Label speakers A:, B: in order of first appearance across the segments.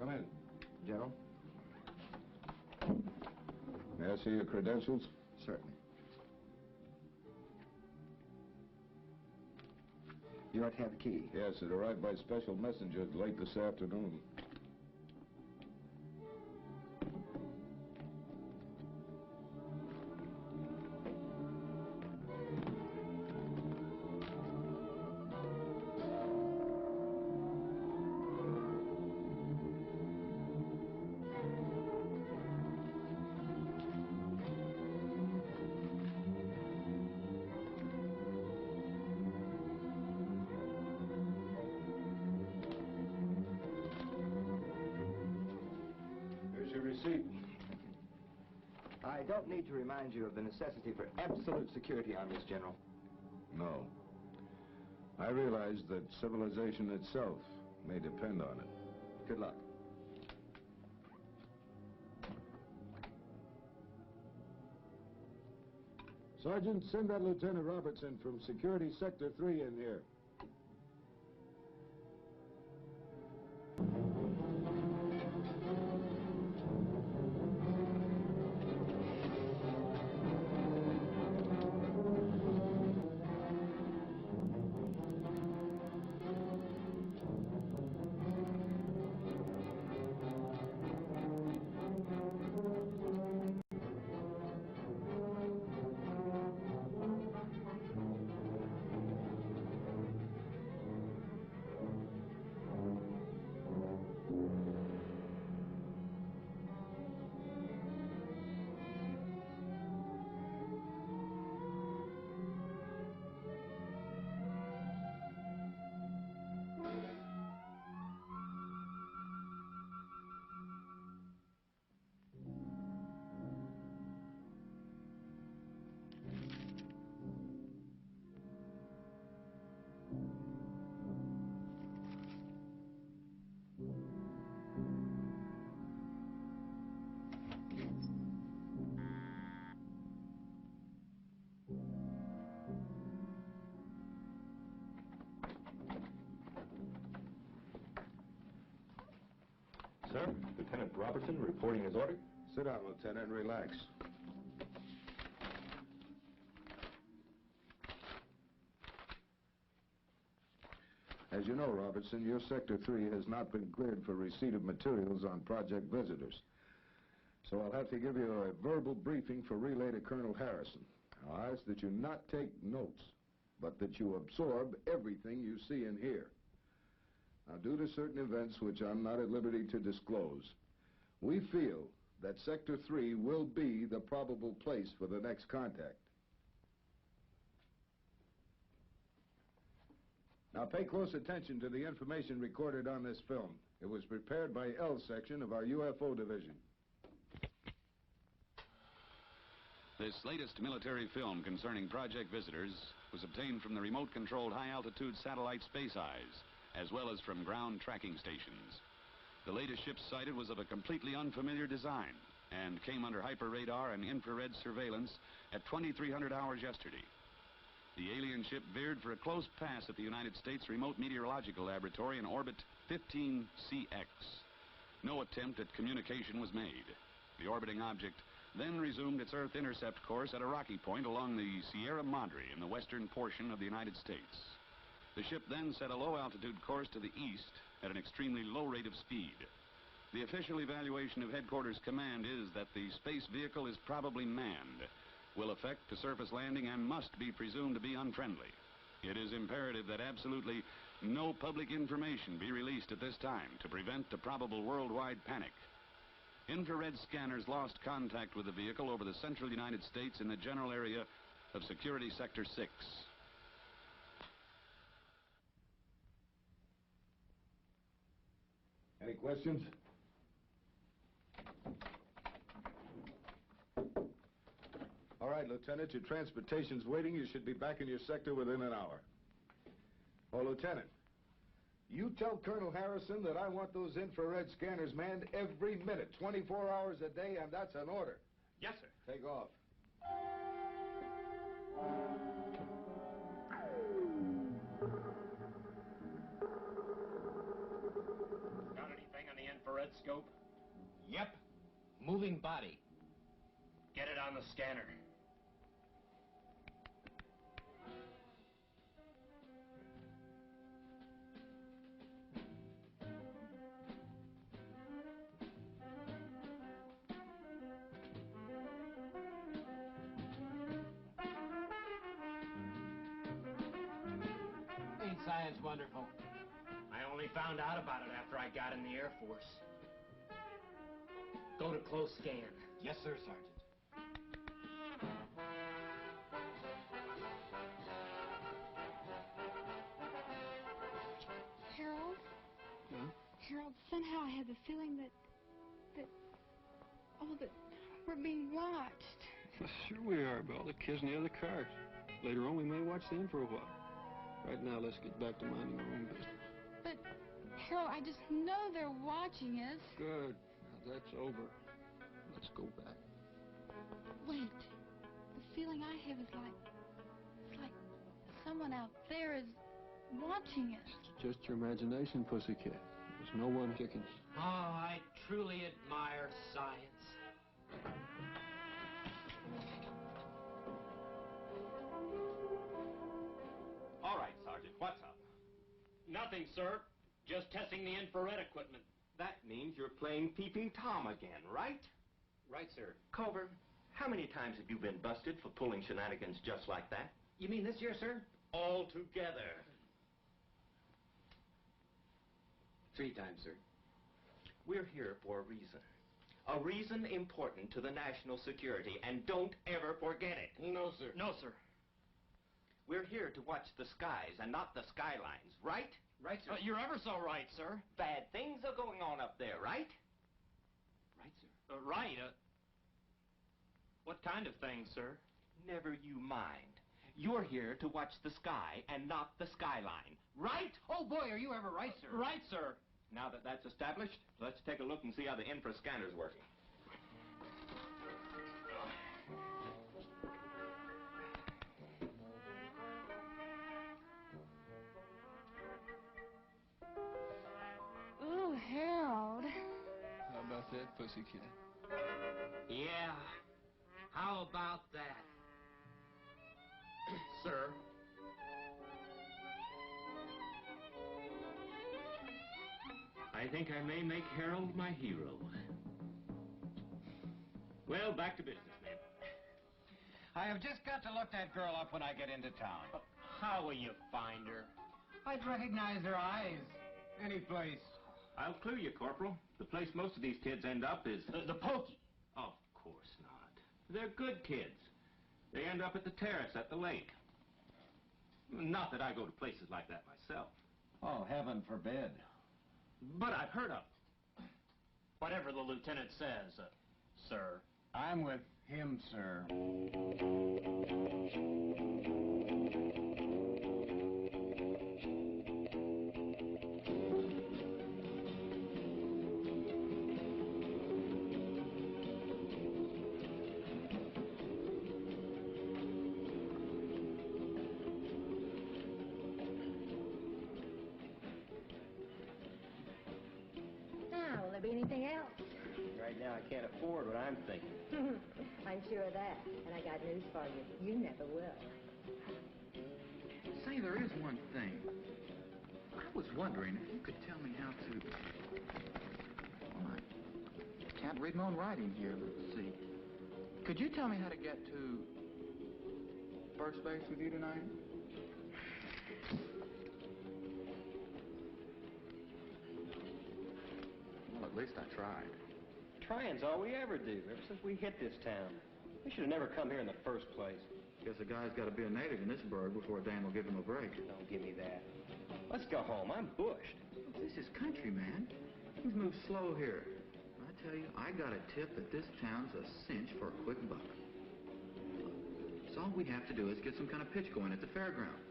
A: Come in.
B: General?
A: May I see your credentials?
B: Certainly. You ought to have the key.
A: Yes, it arrived by special messenger late this afternoon.
B: I don't need to remind you of the necessity for absolute security on this, General.
A: No. I realize that civilization itself may depend on it.
B: Good luck.
A: Sergeant, send that Lieutenant Robertson from Security Sector 3 in here.
C: Sir, Lieutenant Robertson reporting his order.
A: Sit down, Lieutenant, and relax. As you know, Robertson, your Sector 3 has not been cleared for receipt of materials on project visitors. So I'll have to give you a verbal briefing for relay to Colonel Harrison. I'll ask that you not take notes, but that you absorb everything you see and hear. Now, due to certain events which I'm not at liberty to disclose, we feel that Sector 3 will be the probable place for the next contact. Now, pay close attention to the information recorded on this film. It was prepared by L Section of our UFO Division.
D: This latest military film concerning project visitors was obtained from the remote-controlled high-altitude satellite Space Eyes, as well as from ground tracking stations. The latest ship sighted was of a completely unfamiliar design and came under hyperradar and infrared surveillance at 2300 hours yesterday. The alien ship veered for a close pass at the United States Remote Meteorological Laboratory in orbit 15CX. No attempt at communication was made. The orbiting object then resumed its Earth intercept course at a rocky point along the Sierra Madre in the western portion of the United States. The ship then set a low-altitude course to the east at an extremely low rate of speed. The official evaluation of Headquarters Command is that the space vehicle is probably manned, will effect a surface landing, and must be presumed to be unfriendly. It is imperative that absolutely no public information be released at this time to prevent the probable worldwide panic. Infrared scanners lost contact with the vehicle over the central United States in the general area of Security Sector 6.
A: Any questions? All right, Lieutenant, your transportation's waiting. You should be back in your sector within an hour. Oh, Lieutenant, you tell Colonel Harrison that I want those infrared scanners manned every minute, 24 hours a day, and that's an order.
C: Yes, sir.
A: Take off.
C: Got anything on the infrared
E: red scope?
F: Yep. Moving body.
E: Get it on the scanner.
F: Ain't science wonderful?
E: I only found out about it after I got in the Air Force. Go to close scan.
F: Yes, sir, Sergeant.
G: Harold?
H: Huh?
G: Harold, somehow I have the feeling that we're being watched.
H: Well, sure we are, by all the kids in the other cars. Later on, we may watch them for a while. Right now, let's get back to minding our own business.
G: But, Harold, I just know they're watching us.
H: Good. Now that's over. Let's go back.
G: Wait. The feeling I have is it's like someone out there is watching us.
H: It's just your imagination, pussycat. There's no one kicking.
F: Oh, I truly admire science.
E: All right, Sergeant, what's up? Nothing, sir. Just testing the infrared equipment.
B: That means you're playing Peeping Tom again, right?
F: Right, sir.
B: Culver, how many times have you been busted for pulling shenanigans just like that?
F: You mean this year, sir?
E: All together.
F: 3 times, sir.
B: We're here for a reason. A reason important to the national security, and don't ever forget it.
F: No, sir.
E: No, sir.
B: We're here to watch the skies and not the skylines, right?
F: Right, sir.
E: You're ever so right, sir.
B: Bad things are going on up there, right?
F: Right, sir.
E: Right. What kind of things, sir?
B: Never you mind. You're here to watch the sky and not the skyline, right?
F: Oh, boy, are you ever right, sir?
E: Right, sir.
B: Now that that's established, let's take a look and see how the infra scanner's working.
G: Ooh, Harold.
H: How about that, pussycat?
F: Yeah. How about that?
E: Sir. I think I may make Harold my hero. Well, back to business, man.
F: I have just got to look that girl up when I get into town.
E: How will you find her?
F: I'd recognize her eyes. Any place.
B: I'll clue you, Corporal. The place most of these kids end up is...
E: The pokey.
B: Of course not. They're good kids. They end up at the terrace at the lake. Not that I go to places like that myself.
F: Oh, heaven forbid.
B: But I've heard of them.
E: Whatever the lieutenant says, sir.
F: I'm with him, sir.
I: Now, will there be anything else?
B: Right now, I can't afford what I'm thinking.
I: I'm sure of that. And I got news for you. You never will.
J: Say, there is one thing. I was wondering if you could tell me how to... Well, I can't read my own writing here. Let's see. Could you tell me how to get to first base with you tonight? Well, at least I tried.
B: Trying's all we ever do, ever since we hit this town. We should have never come here in the first place.
J: Guess a guy's got to be a native in this burg before Dan will give him a break.
B: Don't give me that. Let's go home. I'm bushed.
J: This is country, man. Things move slow here. I tell you, I got a tip that this town's a cinch for a quick buck. So all we have to do is get some kind of pitch going at the fairground.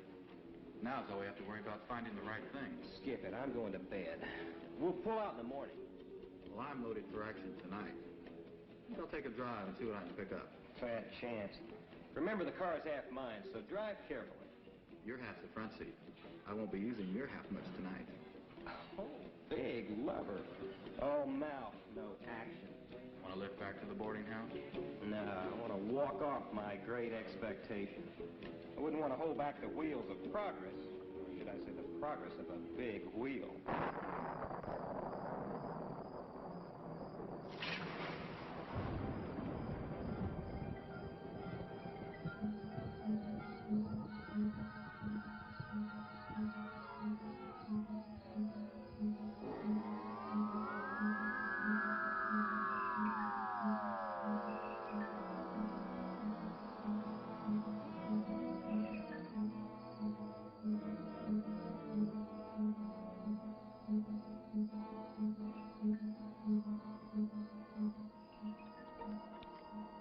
J: Now's all we have to worry about finding the right thing.
B: Skip it. I'm going to bed. We'll pull out in the morning.
J: Well, I'm loaded for action tonight. I'll take a drive and see what I can pick up.
B: Fat chance. Remember, the car's half mine, so drive carefully.
J: Your half's the front seat. I won't be using your half much tonight.
E: Oh, big lover. All mouth, no action.
J: Want to lift back to the boarding house?
E: Nah, I want to walk off my great expectation. I wouldn't want to hold back the wheels of progress. Or should I say the progress of a big wheel.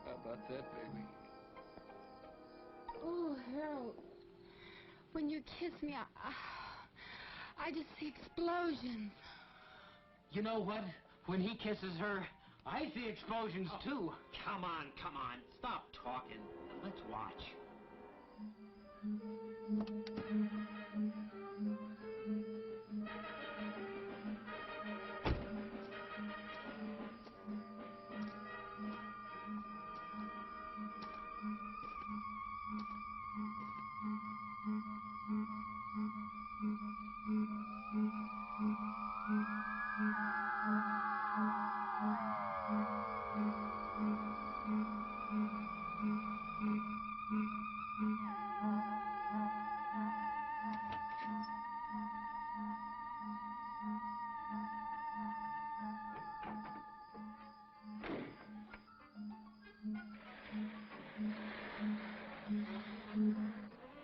H: How about that, baby?
G: Oh, Harold. When you kiss me, I just see explosions.
F: You know what? When he kisses her, I see explosions too.
E: Come on. Stop talking. Let's watch.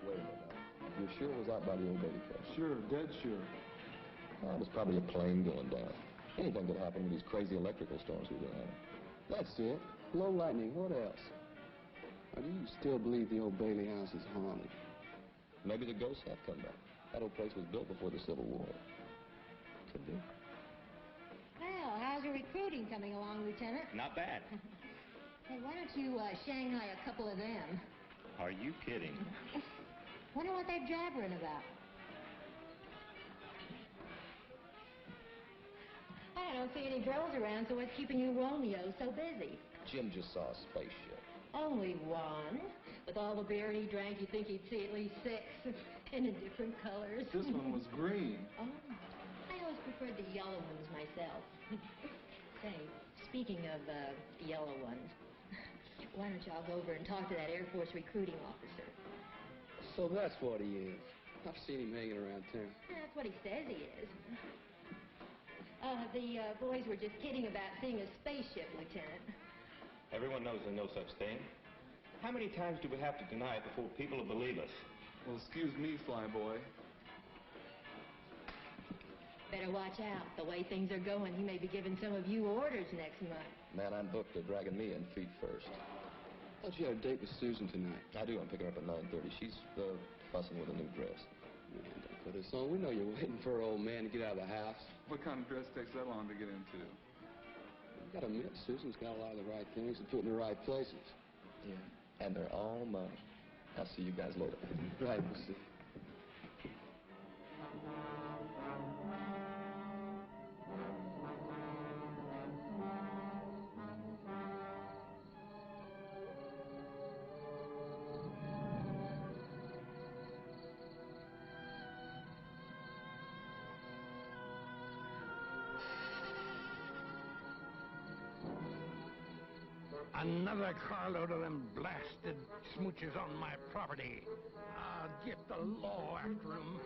C: Wait a minute now. You're sure it was out by the old baby place?
H: Sure, dead sure.
C: Well, it was probably a plane going down. Anything could happen with these crazy electrical storms we've been having.
H: That's it. Low lightning, what else? Now, do you still believe the old Bailey house is haunted?
C: Maybe the ghosts have come back. That old place was built before the Civil War. Could be.
I: Well, how's your recruiting coming along, Lieutenant?
E: Not bad.
I: Hey, why don't you Shanghai a couple of them?
E: Are you kidding?
I: Wonder what they're jabbering about. I don't see any girls around, so what's keeping you Romeo so busy?
C: Jim just saw a spaceship.
I: Only one. With all the beer he drank, you'd think he'd see at least 6, and in different colors.
H: This one was green.
I: Oh, I always preferred the yellow ones myself. Say, speaking of yellow ones, why don't y'all go over and talk to that Air Force recruiting officer?
H: So that's what he is. I've seen him hanging around town.
I: That's what he says he is. The boys were just kidding about seeing a spaceship, Lieutenant.
E: Everyone knows there's no such thing. How many times do we have to deny it before people will believe us?
H: Well, excuse me, flyboy.
I: Better watch out. The way things are going, he may be giving some of you orders next month.
C: Man, I'm booked. They're dragging me in feet first.
H: Thought you had a date with Susan tonight.
C: I do. I'm picking her up at 9:30. She's fussing with a new dress.
H: Man, don't put us on. We know you're waiting for an old man to get out of the house.
K: What kind of dress takes that long to get into?
H: You gotta admit, Susan's got a lot of the right things and put in the right places.
C: Yeah. And they're all mine. I'll see you guys later.
H: Right, we'll see.
F: Another carload of them blasted smooches on my property. I'll get the law after 'em.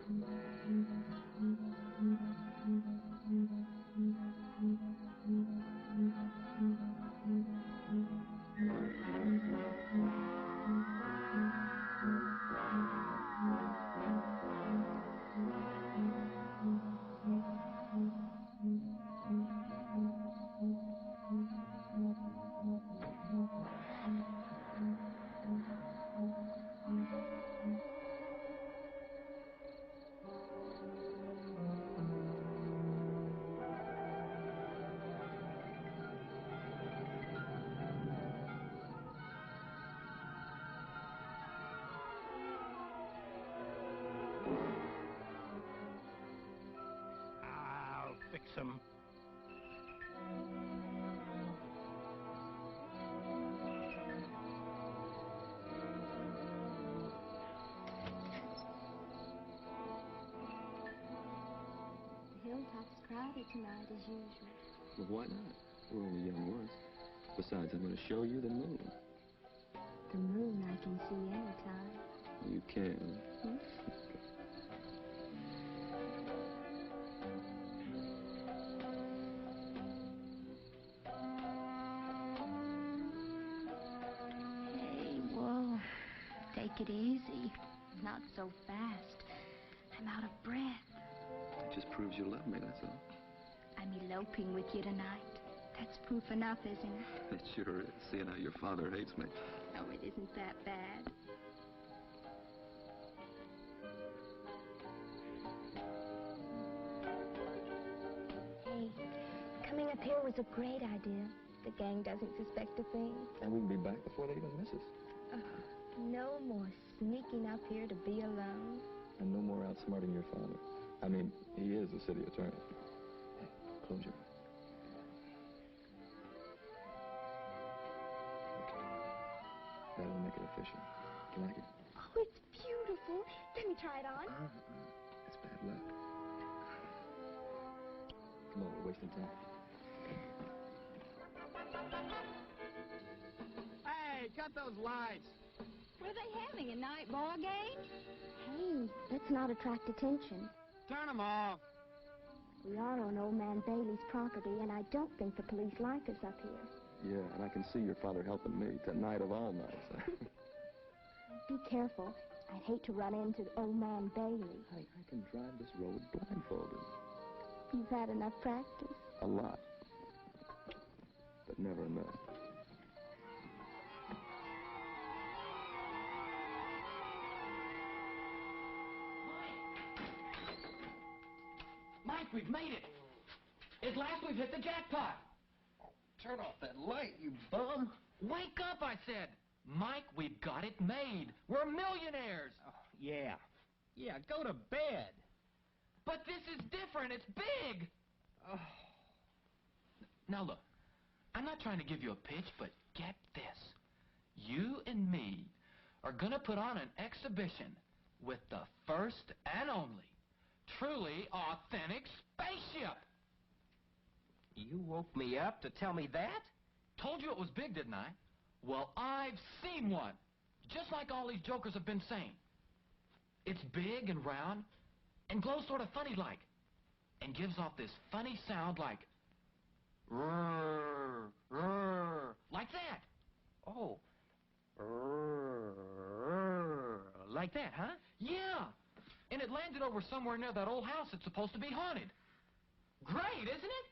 F: lonesome.
L: The hilltop's crowded tonight as usual.
C: Well, why not? We're only young ones. Besides, I'm going to show you the moon.
L: The moon I can see anytime.
C: You can.
L: Hmm? Hey, whoa. Take it easy. Not so fast. I'm out of breath.
C: It just proves you love me, that's all.
L: I'm eloping with you tonight. That's proof enough, isn't it?
C: It sure is, seeing how your father hates me.
L: Oh, it isn't that bad. Hey, coming up here was a great idea. The gang doesn't suspect a thing.
C: And we can be back before they even miss us.
L: No more sneaking up here to be alone.
C: And no more outsmarting your father. I mean, he is the city attorney. Hey, close your eyes. That'll make it official. Do you like it?
L: Oh, it's beautiful. Let me try it on.
C: It's bad luck. Come on, we're wasting time.
M: Hey, cut those lights.
G: What are they having, a night ball game?
L: Hey, let's not attract attention.
M: Turn them off.
L: We are on Old Man Bailey's property, and I don't think the police like us up here.
C: Yeah, and I can see your father helping me tonight of all nights.
L: Be careful. I'd hate to run into Old Man Bailey.
C: I can drive this road blindfolded.
L: You've had enough practice.
C: A lot. But never enough.
M: Mike, we've made it. At last we've hit the jackpot.
J: Turn off that light, you bum.
M: Wake up, I said. Mike, we've got it made. We're millionaires.
E: Oh, yeah. Yeah, go to bed.
M: But this is different. It's big.
E: Oh.
M: Now, look. I'm not trying to give you a pitch, but get this. You and me are going to put on an exhibition with the first and only truly authentic spaceship.
E: You woke me up to tell me that?
M: Told you it was big, didn't I? Well, I've seen one. Just like all these jokers have been saying. It's big and round and glows sort of funny-like and gives off this funny sound like rrrr, rrrr, like that.
E: Oh. Like that, huh?
M: Yeah. And it landed over somewhere near that old house that's supposed to be haunted. Great, isn't it?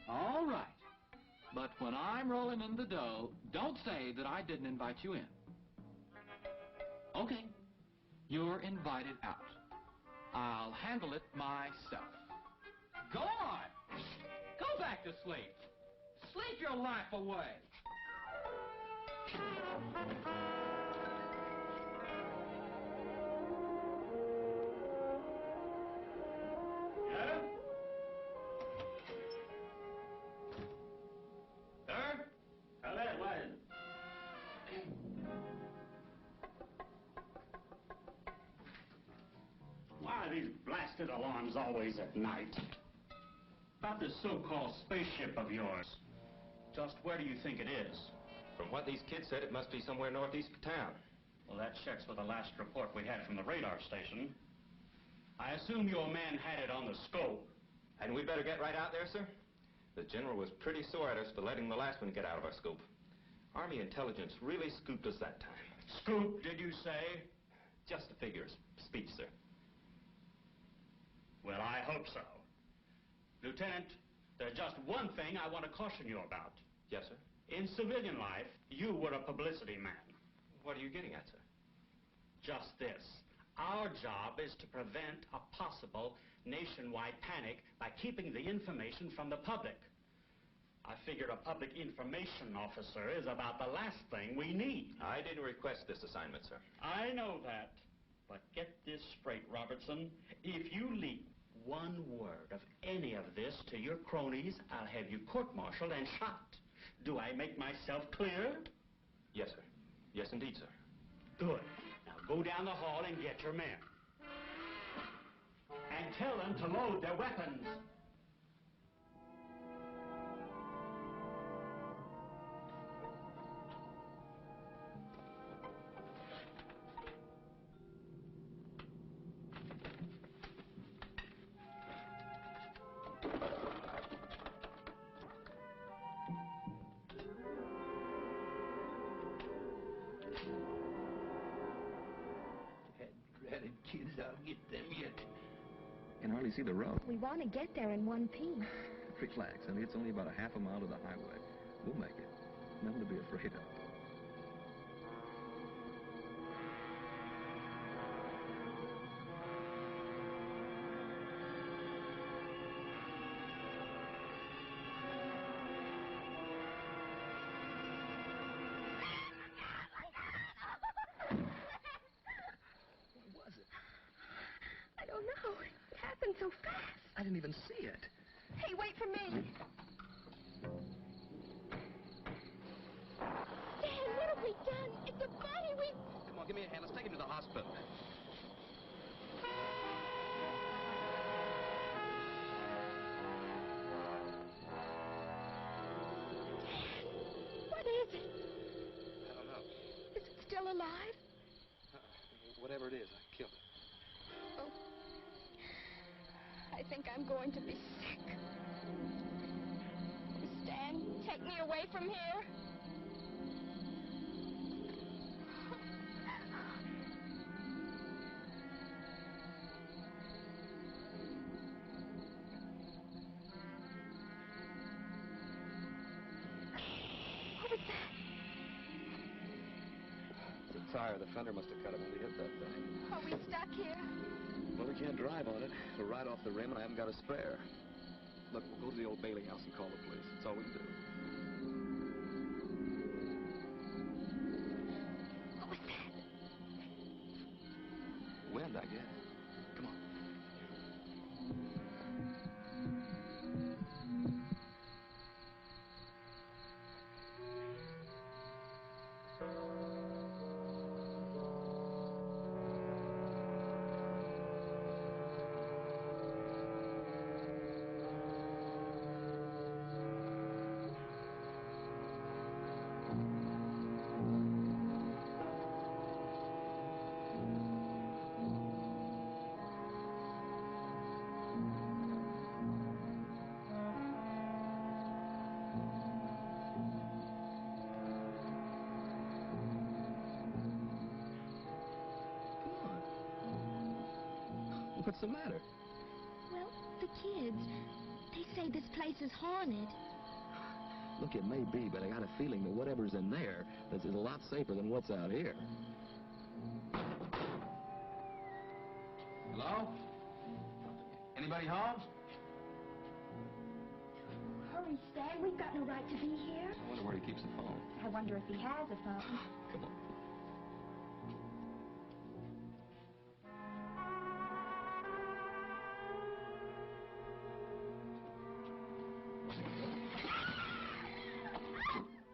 M: All right. But when I'm rolling in the dough, don't say that I didn't invite you in. Okay. You're invited out. I'll handle it myself. Go on. Go back to sleep. Sleep your life away. Yeah? Sir? Hello, what?
N: Why are these blasted alarms always at night? About this so-called spaceship of yours. Just where do you think it is?
B: From what these kids said, it must be somewhere northeast of town.
N: Well, that checks with the last report we had from the radar station. I assume your man had it on the scope.
B: Hadn't we better get right out there, sir? The general was pretty sore at us for letting the last one get out of our scope. Army intelligence really scooped us that time.
N: Scoop, did you say?
B: Just a figure of speech, sir.
N: Well, I hope so. Lieutenant, there's just one thing I want to caution you about.
B: Yes, sir?
N: In civilian life, you were a publicity man.
B: What are you getting at, sir?
N: Just this. Our job is to prevent a possible nationwide panic by keeping the information from the public. I figure a public information officer is about the last thing we need.
C: I didn't request this assignment, sir.
N: I know that. But get this straight, Robertson. If you leak one word of any of this to your cronies, I'll have you court-martialed and shot. Do I make myself clear?
C: Yes, sir. Yes, indeed, sir.
N: Good. Now go down the hall and get your men. And tell them to load their weapons.
J: Dreaded kids, I'll get them yet. Can hardly see the road.
L: We want to get there in one piece.
J: Relax, honey. It's only about a half a mile to the highway. We'll make it. Nothing to be afraid of.
L: I don't know. It happened so fast.
J: I didn't even see it.
L: Hey, wait for me. Stan, what have we done? It's a body.
C: Come on, give me a hand. Let's take him to the hospital.
L: What is it?
C: I don't know.
L: Is it still alive?
C: Whatever it is, I killed it.
L: Oh. I think I'm going to be sick. Stan, take me away from here. What was that?
C: The tire, the fender must have cut it when we hit that thing.
L: Are we stuck here?
C: Well, we can't drive on it. We're right off the rim, and I haven't got a spare. Look, we'll go to the old bailing house and call the police. That's all we can do.
L: What was that?
C: Wind, I guess. Come on.
J: What's the matter?
L: Well, the kids, they say this place is haunted.
J: Look, it may be, but I got a feeling that whatever's in there is a lot safer than what's out here.
M: Hello? Anybody home?
L: Hurry, Stan. We've got no right to be here.
J: I wonder where he keeps the phone.
L: I wonder if he has a phone.
J: Come on.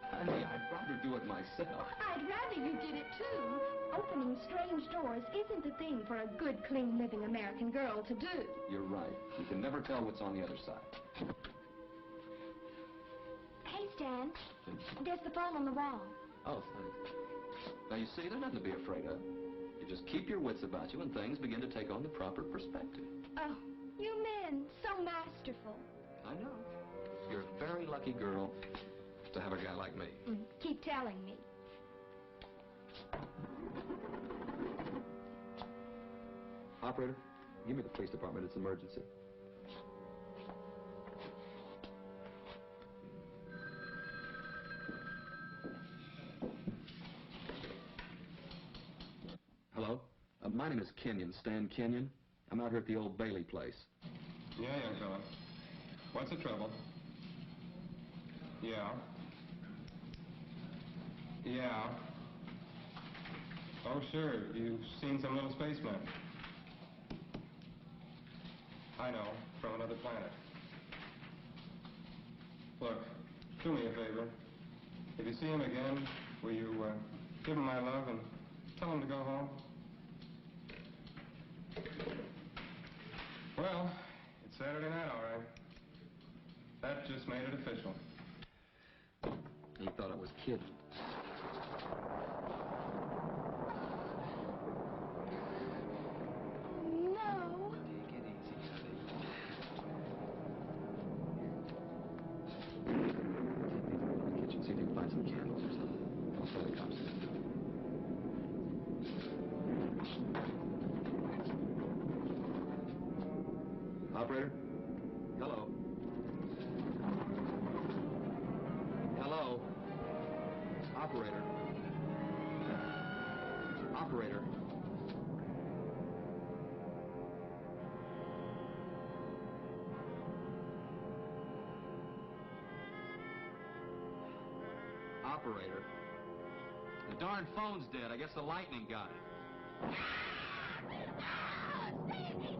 J: Honey, I'd rather do it myself.
L: I'd rather you did it, too. Opening strange doors isn't the thing for a good, clean, living American girl to do.
C: You're right. You can never tell what's on the other side.
L: Hey, Stan. There's the phone on the wall.
C: Oh, thanks. Now, you see, there's nothing to be afraid of. You just keep your wits about you and things begin to take on the proper perspective.
L: Oh, you men, so masterful.
C: I know. You're a very lucky girl to have a guy like me.
L: Keep telling me.
C: Operator, give me the police department. It's emergency. Hello? My name is Kenyen, Stan Kenyen. I'm out here at the old Bailey place.
E: Yeah, young fella. What's the trouble? Yeah. Yeah. Oh, sure. You've seen some little spaceman. I know, from another planet. Look, do me a favor. If you see him again, will you give him my love and tell him to go home? Well, it's Saturday night, all right. That just made it official.
C: He thought I was kidding.
G: No.
C: Take it easy, honey. Go to the kitchen, see if you can find some candles or something. I'll phone the cops. Operator? Hello? Hello? Operator? Operator? Operator? The darn phone's dead. I guess the lightning got it.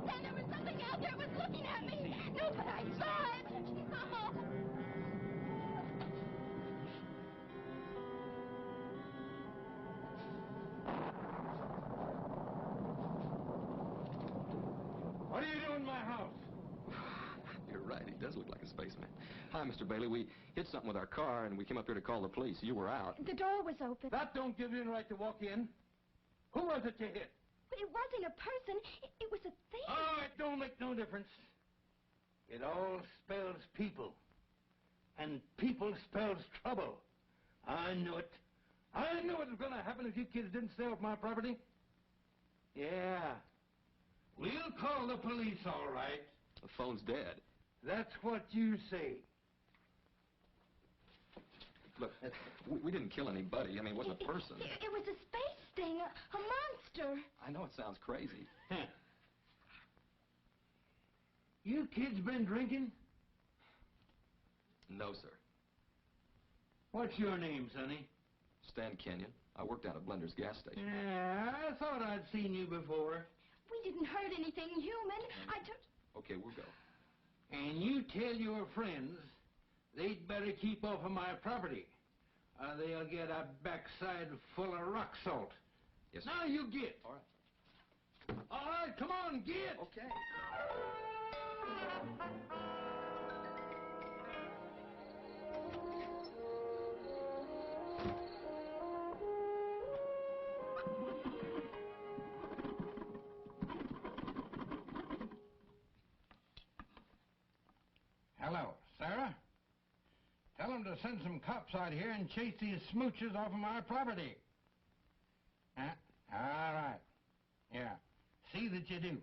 G: Stan, there was something out there. It was looking at me. No, but I saw it. No.
F: What are you doing in my house?
C: You're right. He does look like a spaceman. Hi, Mr. Bailey. We hit something with our car, and we came up here to call the police. You were out.
L: The door was open.
F: That don't give you the right to walk in. Who was it you hit?
L: But it wasn't a person. It was a thing.
F: Oh, it don't make no difference. It all spells people. And people spells trouble. I knew it. I knew it was going to happen if you kids didn't stay off my property. Yeah. We'll call the police, all right.
C: The phone's dead.
F: That's what you say.
C: Look, we didn't kill anybody. I mean, it wasn't a person.
L: It was a space thing, a monster.
C: I know it sounds crazy.
F: You kids been drinking?
C: No, sir.
F: What's your name, Sonny?
C: Stan Kenyen. I worked down at Blender's gas station.
F: Yeah, I thought I'd seen you before.
L: We didn't hurt anything human. I just...
C: Okay, we'll go.
F: And you tell your friends they'd better keep off of my property, or they'll get a backside full of rock salt.
C: Yes, sir.
F: Now you get.
C: All right.
F: All right, come on, get.
C: Okay.
F: Hello, Sarah. Tell them to send some cops out here and chase these smooches off of my property. Huh? All right. Yeah. See that you do.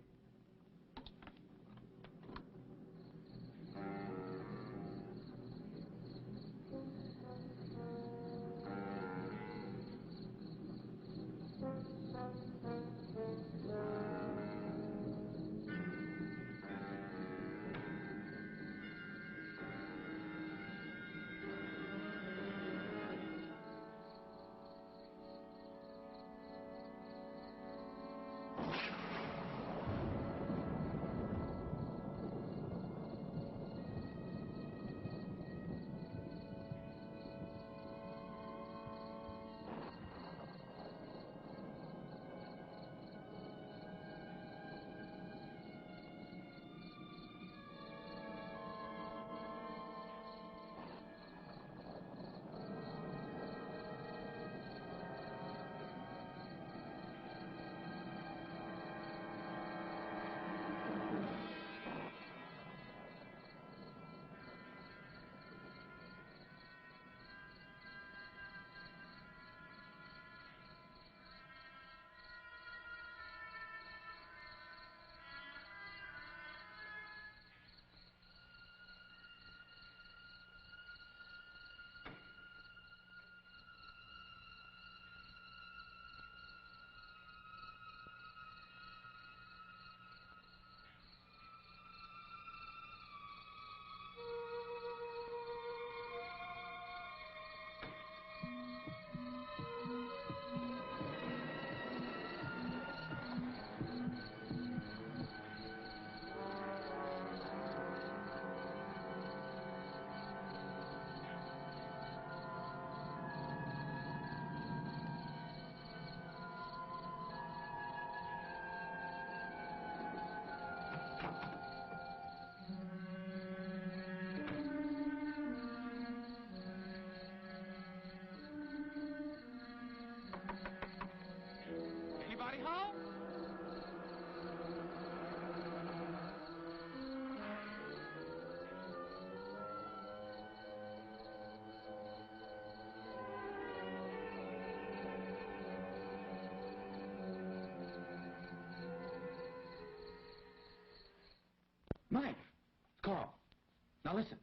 M: Now listen.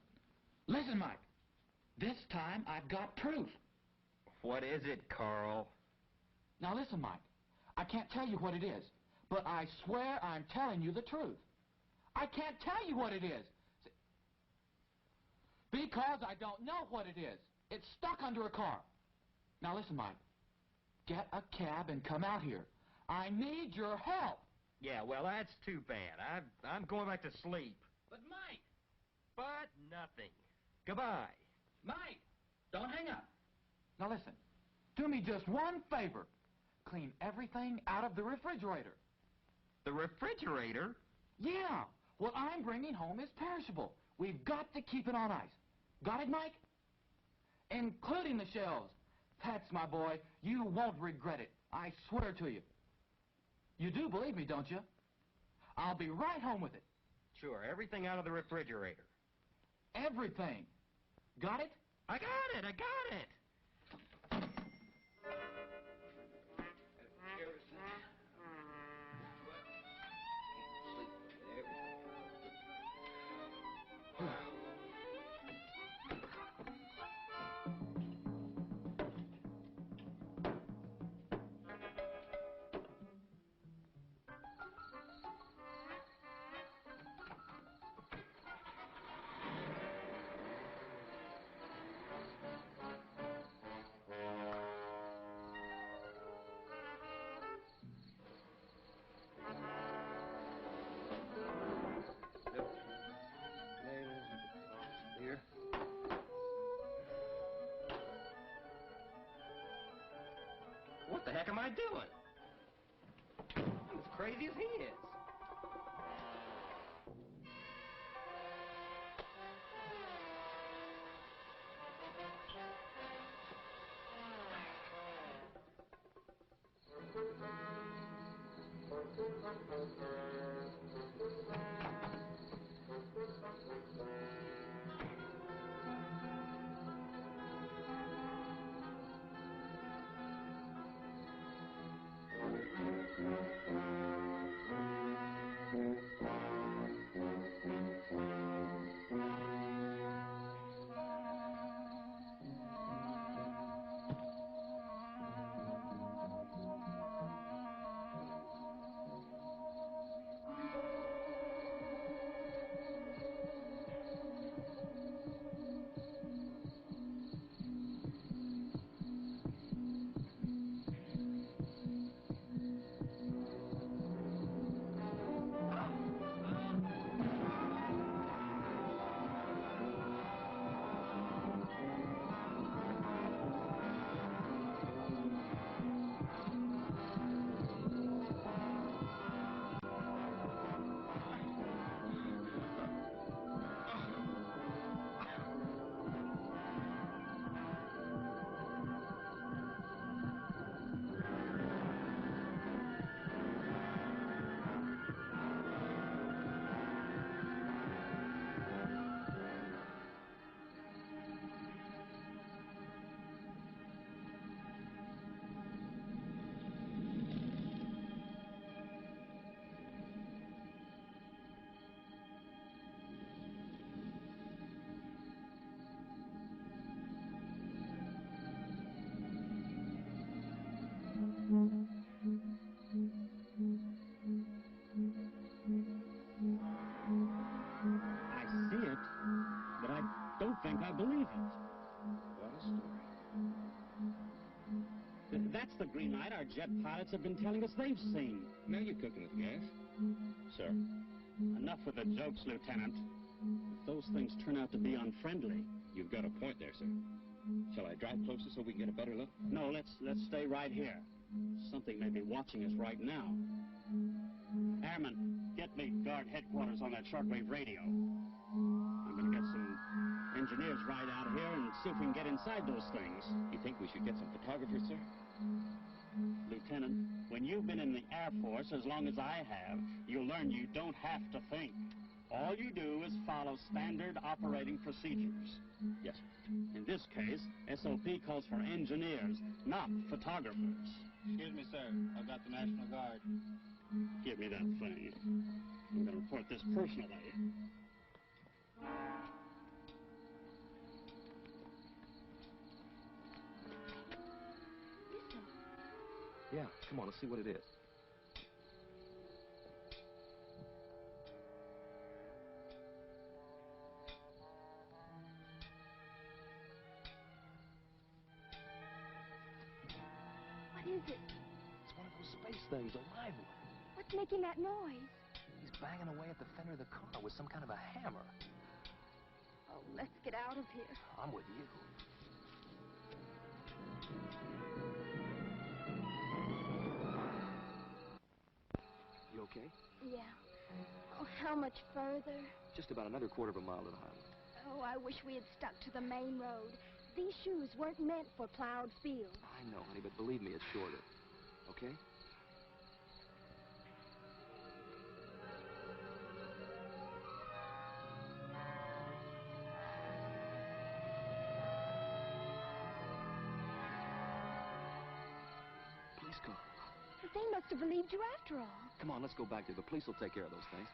M: Listen, Mike. This time I've got proof.
E: What is it, Carl?
M: Now listen, Mike. I can't tell you what it is, but I swear I'm telling you the truth. I can't tell you what it is. Because I don't know what it is. It's stuck under a car. Now listen, Mike. Get a cab and come out here. I need your help.
E: Yeah, well, that's too bad. I'm going back to sleep.
M: But Mike.
E: But nothing. Goodbye.
M: Mike, don't hang up. Now listen. Do me just one favor. Clean everything out of the refrigerator.
E: The refrigerator?
M: Yeah. What I'm bringing home is perishable. We've got to keep it on ice. Got it, Mike? Including the shelves. That's my boy. You won't regret it. I swear to you. You do believe me, don't you? I'll be right home with it.
E: Sure, everything out of the refrigerator.
M: Everything. Got it?
E: I got it! I got it! What the heck am I doing? I'm as crazy as he is. I see it, but I don't think I believe it.
A: What a story.
E: That's the green light our jet pilots have been telling us they've seen.
B: Now you're cooking with gas.
E: Sir, enough with the jokes, Lieutenant. If those things turn out to be unfriendly...
B: You've got a point there, sir. Shall I drive closer so we can get a better look?
E: No, let's stay right here. Something may be watching us right now. Airman, get me guard headquarters on that shortwave radio. I'm going to get some engineers right out here and see if we can get inside those things.
B: You think we should get some photographers, sir?
E: Lieutenant, when you've been in the Air Force as long as I have, you'll learn you don't have to think. All you do is follow standard operating procedures.
B: Yes, sir.
E: In this case, SOP calls for engineers, not photographers.
O: Excuse me, sir. I've got the National Guard.
E: Give me that thing. I'm going to report this personally.
C: Yeah, come on, let's see what it is.
L: What is it?
C: It's one of those space things, a live one.
L: What's making that noise?
C: He's banging away at the fender of the car with some kind of a hammer.
L: Oh, let's get out of here.
C: I'm with you. You okay?
L: Yeah. Oh, how much further?
C: Just about another quarter of a mile to the highway.
L: Oh, I wish we had stuck to the main road. These shoes weren't meant for plowed fields.
C: I know, honey, but believe me, it's shorter. Okay? Police car.
L: But they must have believed you after all.
C: Come on, let's go back there. The police will take care of those things.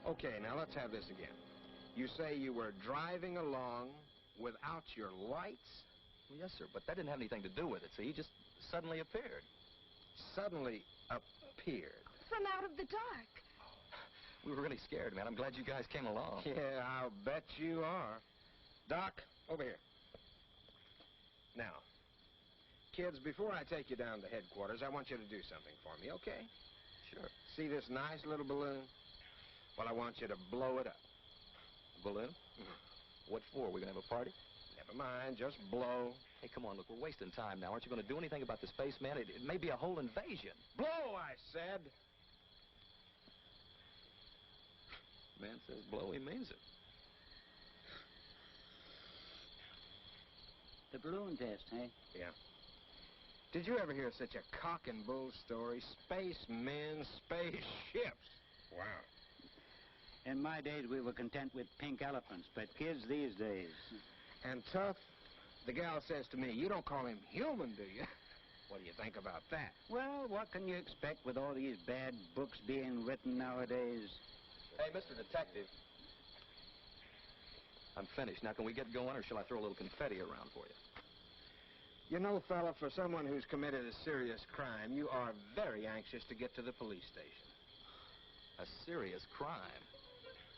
P: Okay, now let's have this again. You say you were driving along without your lights?
C: Well, yes, sir, but that didn't have anything to do with it. See, he just suddenly appeared.
P: Suddenly appeared?
L: From out of the dark.
C: We were really scared, man. I'm glad you guys came along.
P: Yeah, I'll bet you are. Doc, over here. Now, kids, before I take you down to headquarters, I want you to do something for me, okay?
C: Sure.
P: See this nice little balloon? Well, I want you to blow it up.
C: Balloon?
P: Mm-hmm.
C: What for? We gonna have a party?
P: Never mind, just blow.
C: Hey, come on, look, we're wasting time now. Aren't you gonna do anything about the spaceman? It may be a whole invasion.
P: Blow, I said.
C: Man says blow, he means it.
O: The balloon test, eh?
P: Yeah. Did you ever hear such a cock and bull story? Spacemen, spaceships. Wow.
O: In my days, we were content with pink elephants, but kids these days...
P: And Tough, the gal says to me, you don't call him human, do you? What do you think about that?
O: Well, what can you expect with all these bad books being written nowadays?
C: Hey, Mr. Detective. I'm finished. Now, can we get going, or shall I throw a little confetti around for you?
P: You know, fella, for someone who's committed a serious crime, you are very anxious to get to the police station.
C: A serious crime?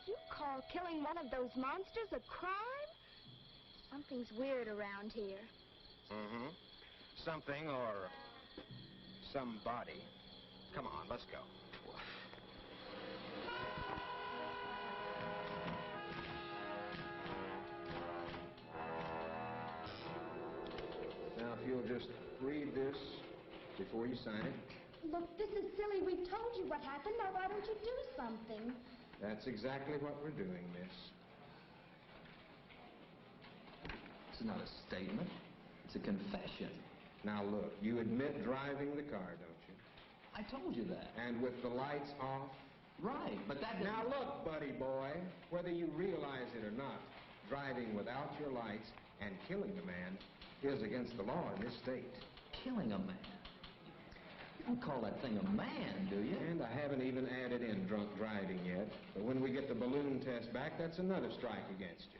L: You call killing one of those monsters a crime? Something's weird around here.
P: Mm-hmm. Something or somebody. Come on, let's go. Now, if you'll just read this before you sign it.
L: Look, this is silly. We've told you what happened. Now, why don't you do something?
P: That's exactly what we're doing, miss.
C: This is not a statement. It's a confession.
P: Now, look, you admit driving the car, don't you?
C: I told you that.
P: And with the lights off?
C: Right, but that doesn't...
P: Now, look, buddy boy, whether you realize it or not, driving without your lights and killing a man is against the law in this state.
C: Killing a man? You don't call that thing a man, do you?
P: And I haven't even added in drunk driving yet. But when we get the balloon test back, that's another strike against you.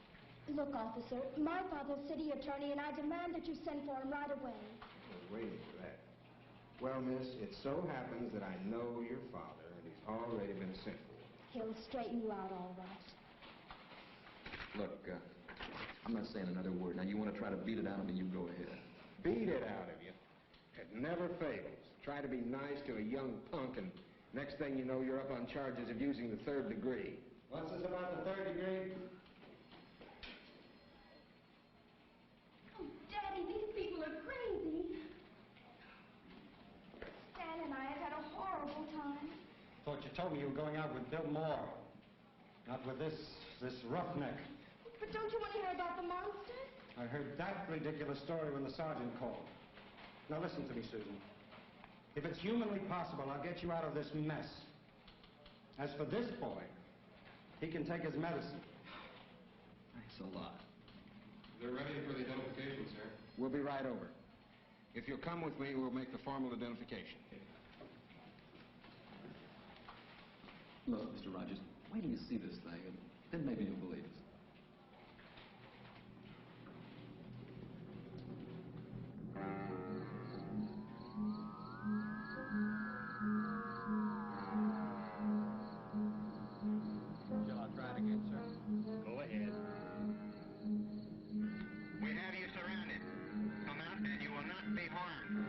L: Look, officer, my father's city attorney, and I demand that you send for him right away.
P: I was waiting for that. Well, miss, it so happens that I know your father, and he's already been sent for.
L: He'll straighten you out all right.
C: Look, I'm not saying another word. Now, you want to try to beat it out of me, you go ahead.
P: Beat it out of you? It never fails. Try to be nice to a young punk, and next thing you know, you're up on charges of using the third degree. What's this about the third degree?
L: Oh, Daddy, these people are crazy. Stan and I have had a horrible time.
E: Thought you told me you were going out with Bill Moore. Not with this roughneck.
L: But don't you want to hear about the monsters?
E: I heard that ridiculous story when the sergeant called. Now listen to me, Susan.
P: If it's humanly possible, I'll get you out of this mess. As for this boy, he can take his medicine.
C: Thanks a lot.
J: They're ready for the identification, sir.
P: We'll be right over. If you'll come with me, we'll make the formal identification.
C: Look, Mr. Rodgers, wait till you see this thing, and then maybe you'll believe us.
P: Shall I try it again, sir?
E: Go ahead.
P: We have you surrounded. Come out and you will not be harmed.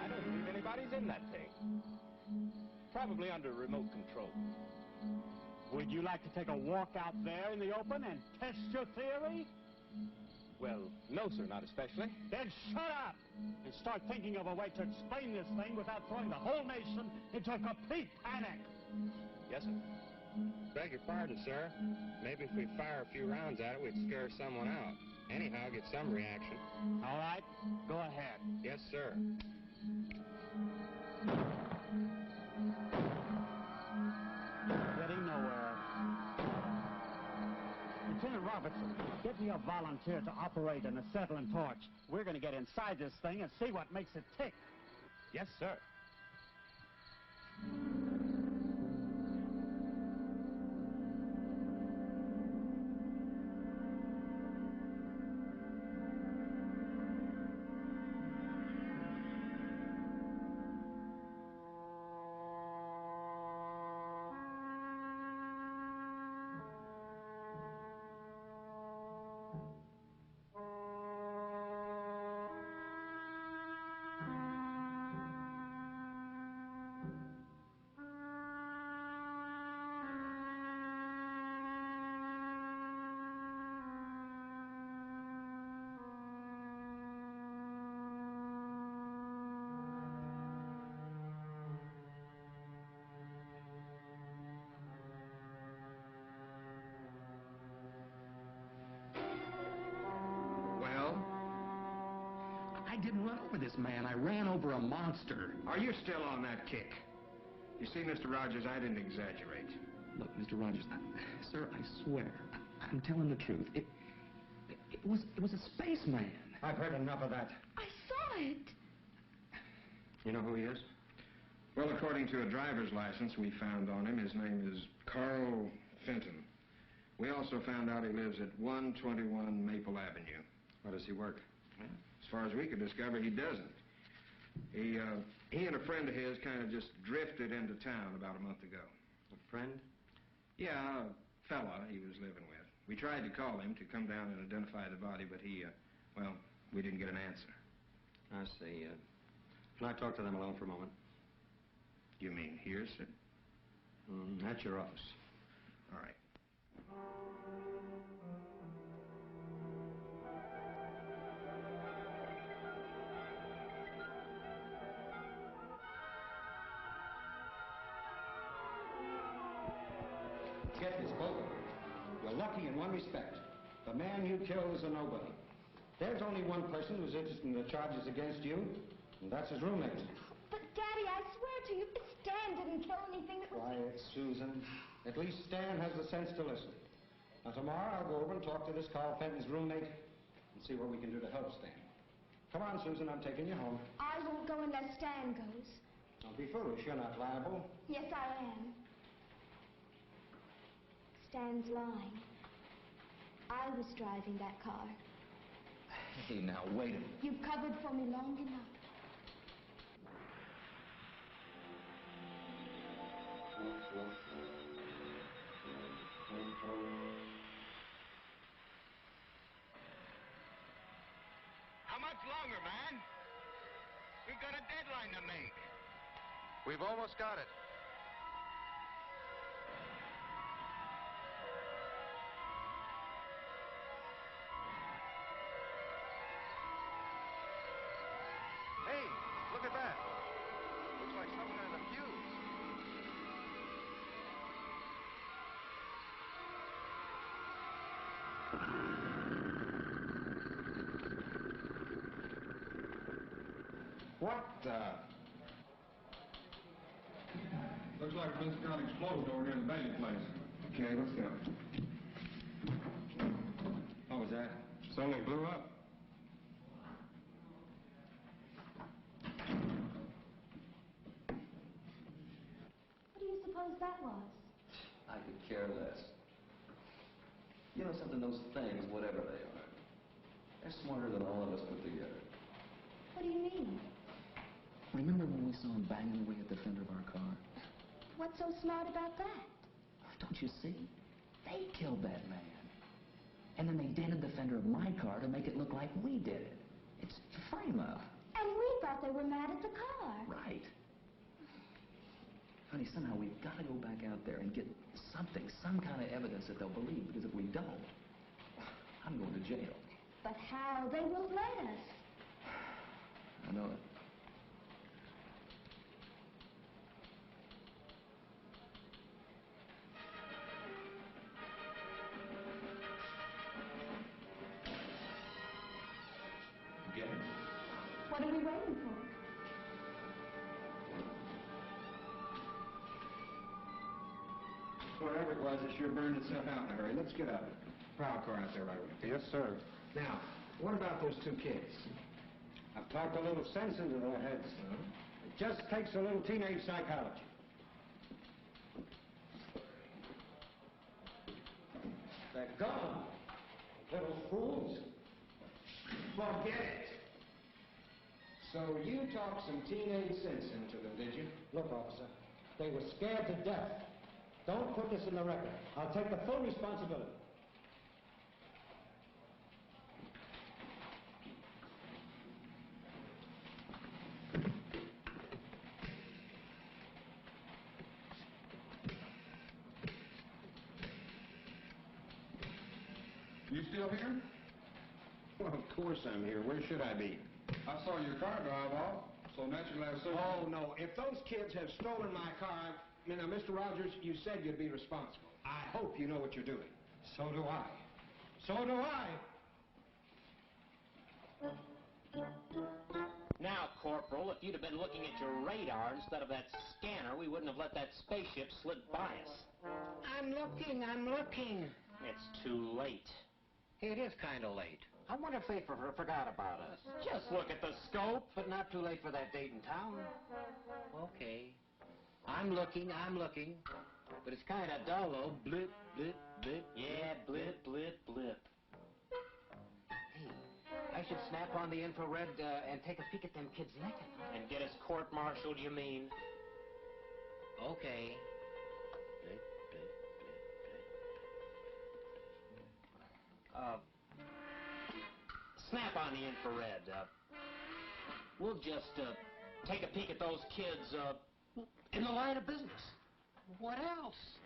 B: I don't believe anybody's in that thing. Probably under remote control.
E: Would you like to take a walk out there in the open and test your theory?
B: Well, no, sir, not especially.
E: Then shut up and start thinking of a way to explain this thing without throwing the whole nation into a complete panic.
B: Yes, sir.
Q: Beg your pardon, sir. Maybe if we fire a few rounds at it, we'd scare someone out. Anyhow, get some reaction.
E: All right, go ahead.
Q: Yes, sir.
E: Getting nowhere. Lieutenant Robertson, get me a volunteer to operate an acetylene torch. We're going to get inside this thing and see what makes it tick.
B: Yes, sir.
P: I didn't run over this man. I ran over a monster. Are you still on that kick? You see, Mr. Rodgers, I didn't exaggerate.
C: Look, Mr. Rodgers, sir, I swear, I'm telling the truth. It was a spaceman.
P: I've heard enough of that.
G: I saw it.
P: You know who he is? Well, according to a driver's license we found on him, his name is Carl Fenton. We also found out he lives at 121 Maple Avenue. Where does he work? Well, as far as we could discover, he doesn't. He and a friend of his kind of just drifted into town about a month ago.
C: A friend?
P: Yeah, a fella he was living with. We tried to call him to come down and identify the body, but well, we didn't get an answer.
C: I see. Can I talk to them alone for a moment?
P: You mean here, sir?
C: At your office.
P: All right. Get this, both of you. You're lucky in one respect. The man you killed is a nobody. There's only one person who's interested in the charges against you, and that's his roommate.
L: But, Daddy, I swear to you, Stan didn't kill anything that was...
P: Quiet, Susan. At least Stan has the sense to listen. Now, tomorrow I'll go over and talk to this Carl Fenton's roommate and see what we can do to help Stan. Come on, Susan, I'm taking you home.
L: I won't go unless Stan goes.
P: Don't be foolish. You're not liable.
L: Yes, I am. Stan's lying. I was driving that car.
C: Hey, now, wait a minute.
L: You've covered for me long enough.
P: How much longer, man? We've got a deadline to make.
J: We've almost got it. Hey, look at that. Looks like some kind of fuse.
P: What the?
K: Looks like there's been some kind of explosion over near the bank place.
P: Okay, let's go. What was that?
K: Something blew up.
L: What do you suppose that was?
C: I could care less. You know something, those things, whatever they are, they're smarter than all of us put together.
L: What do you mean?
C: Remember when we saw them banging away at the fender of our car?
L: What's so smart about that?
C: Don't you see? They killed that man. And then they dented the fender of my car to make it look like we did it. It's frame-up.
L: And we thought they were mad at the car.
C: Right. Honey, somehow we've got to go back out there and get something, some kind of evidence that they'll believe, because if we don't, I'm going to jail.
L: But how? They won't let us.
C: I know it. Get it?
L: What are we waiting for?
P: Whatever it was, it sure burned itself out in a hurry. Let's get out of it. Prowl car out there right away.
F: Yes, sir.
P: Now, what about those two kids?
F: I've talked a little sense into their heads. It just takes a little teenage psychology. They're gone. Little fools.
P: Forget it. So you talked some teenage sense into them, did you?
F: Look, officer, they were scared to death. Don't put this in the record. I'll take the full responsibility.
K: You still here?
P: Well, of course I'm here. Where should I be?
K: I saw your car drive off, so naturally I assumed...
P: Oh, no. If those kids have stolen my car, now, Mr. Rodgers, you said you'd be responsible. I hope you know what you're doing.
F: So do I. So do I.
N: Now, Corporal, if you'd have been looking at your radar instead of that scanner, we wouldn't have let that spaceship slip by us.
O: I'm looking.
N: It's too late.
O: It is kind of late. I wonder if they forgot about us.
N: Just look at the scope.
O: But not too late for that date in town. Okay. I'm looking. But it's kind of dull, though. Blip, blip, blip.
N: Yeah, blip, blip, blip.
O: Hey, I should snap on the infrared and take a peek at them kids naked.
N: And get us court-martialed, you mean?
O: Okay. Blip, blip, blip, blip.
N: Snap on the infrared. We'll just take a peek at those kids in the line of business.
O: What else?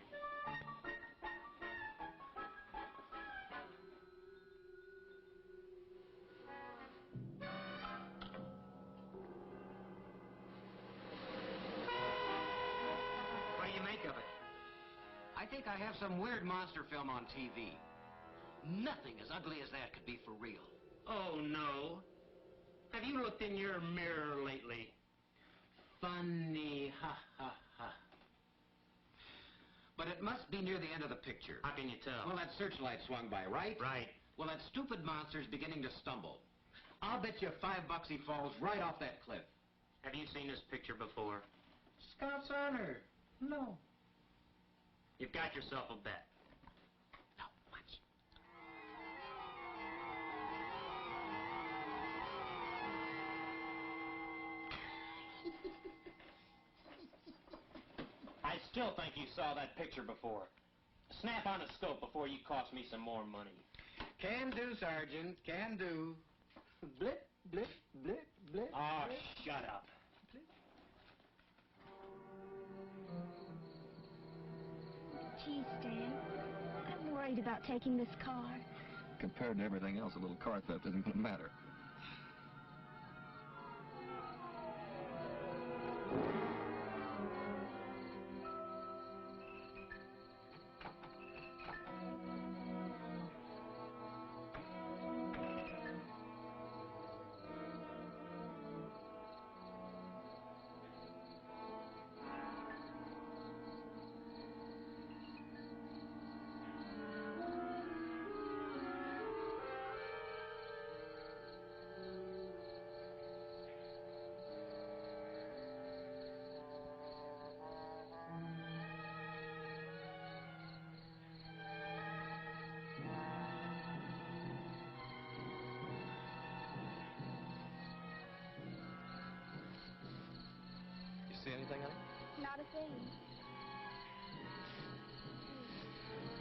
J: What do you make of it? I think I have some weird monster film on TV. Nothing as ugly as that could be for real.
N: Oh, no. Have you looked in your mirror lately? Funny, ha, ha, ha.
J: But it must be near the end of the picture.
N: How can you tell?
J: Well, that searchlight swung by, right?
N: Right.
J: Well, that stupid monster's beginning to stumble. I'll bet you $5 he falls right off that cliff.
N: Have you seen this picture before?
J: Scout's honor. No.
N: You've got yourself a bet.
J: Now, watch.
N: I still think you saw that picture before. Snap on a scope before you cost me some more money.
O: Can do, Sergeant. Can do. Blip, blip, blip, blip.
N: Oh,
O: blip.
N: shut up.
L: Gee, Stan, I'm worried about taking this car.
C: Compared to everything else, a little car theft isn't going to matter.
Q: anything, honey?
L: Not a thing.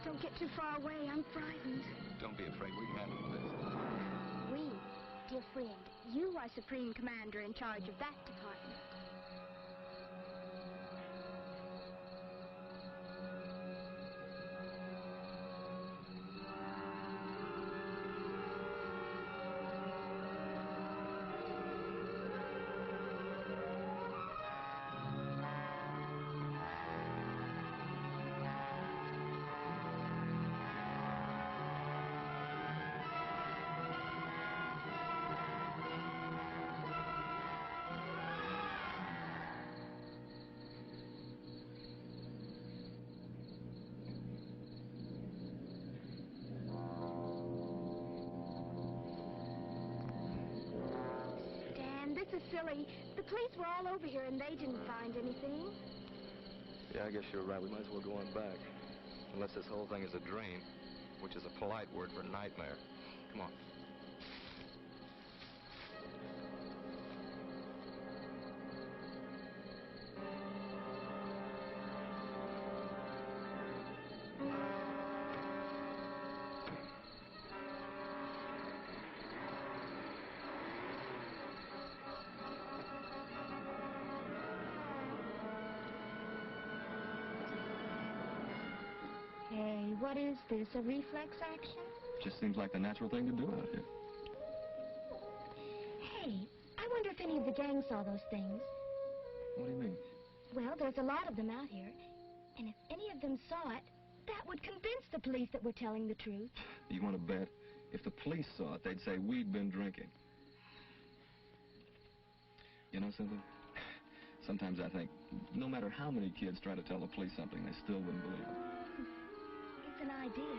L: Don't get too far away. I'm frightened.
D: Don't be afraid. We can handle this.
L: We, dear friend, you are Supreme Commander in charge of that department. This is silly. The police were all over here and they didn't find anything.
Q: Yeah, I guess you're right. We might as well go on back. Unless this whole thing is a dream, which is a polite word for nightmare. Come on.
L: Hey, what is this, a reflex action?
Q: Just seems like the natural thing to do out here.
L: Hey, I wonder if any of the gang saw those things.
Q: What do you mean?
L: Well, there's a lot of them out here. And if any of them saw it, that would convince the police that we're telling the truth.
Q: You want to bet? If the police saw it, they'd say we'd been drinking. You know something? Sometimes I think, no matter how many kids try to tell the police something, they still wouldn't believe it.
L: It's an idea.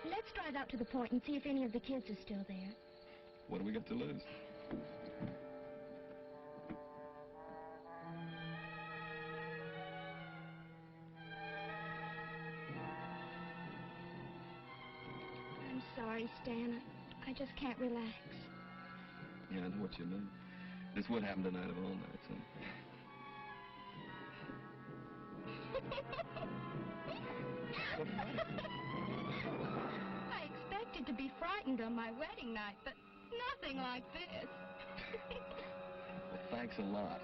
L: Let's drive out to the point and see if any of the kids are still there.
Q: What do we got to lose?
L: I'm sorry, Stan. I just can't relax.
Q: Yeah, I know what you mean. This would happen tonight of all nights, huh?
L: I expected to be frightened on my wedding night, but nothing like this.
Q: Well, thanks a lot.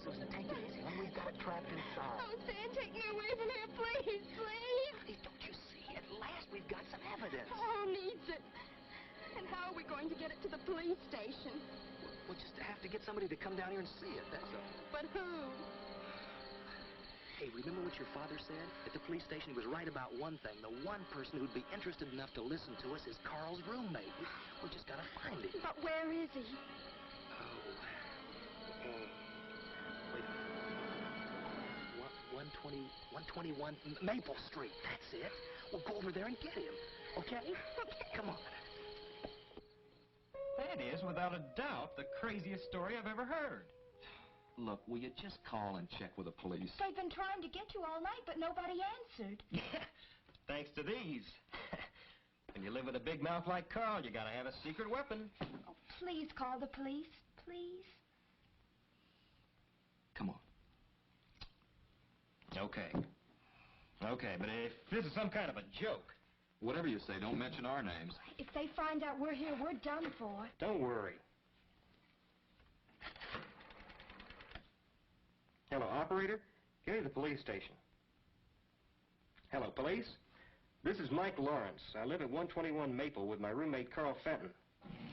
C: Susan, take it easy. When we've got it trapped inside.
L: Oh, Stan, take me away from here, please, please.
C: Honey, don't you see? At last we've got some evidence.
L: Oh, needs it. And how are we going to get it to the police station?
C: We'll just have to get somebody to come down here and see it, that's all.
L: But who?
C: Hey, remember what your father said? At the police station, he was right about one thing. The one person who'd be interested enough to listen to us is Carl's roommate. We just gotta find him.
L: But where is he?
C: Wait a minute. 121 Maple Street. That's it. We'll go over there and get him. Okay? Come on.
B: That is, without a doubt, the craziest story I've ever heard.
C: Look, will you just call and check with the police?
L: They've been trying to get you all night, but nobody answered.
B: Yeah, thanks to these. When you live with a big mouth like Carl, you gotta have a secret weapon.
L: Oh, please call the police, please.
C: Come on.
B: Okay. Okay, but if this is some kind of a joke...
Q: Whatever you say, don't mention our names.
L: If they find out we're here, we're done for.
B: Don't worry. Hello, operator. Get to the police station. Hello, police. This is Mike Lawrence. I live at 121 Maple with my roommate, Carl Fenton.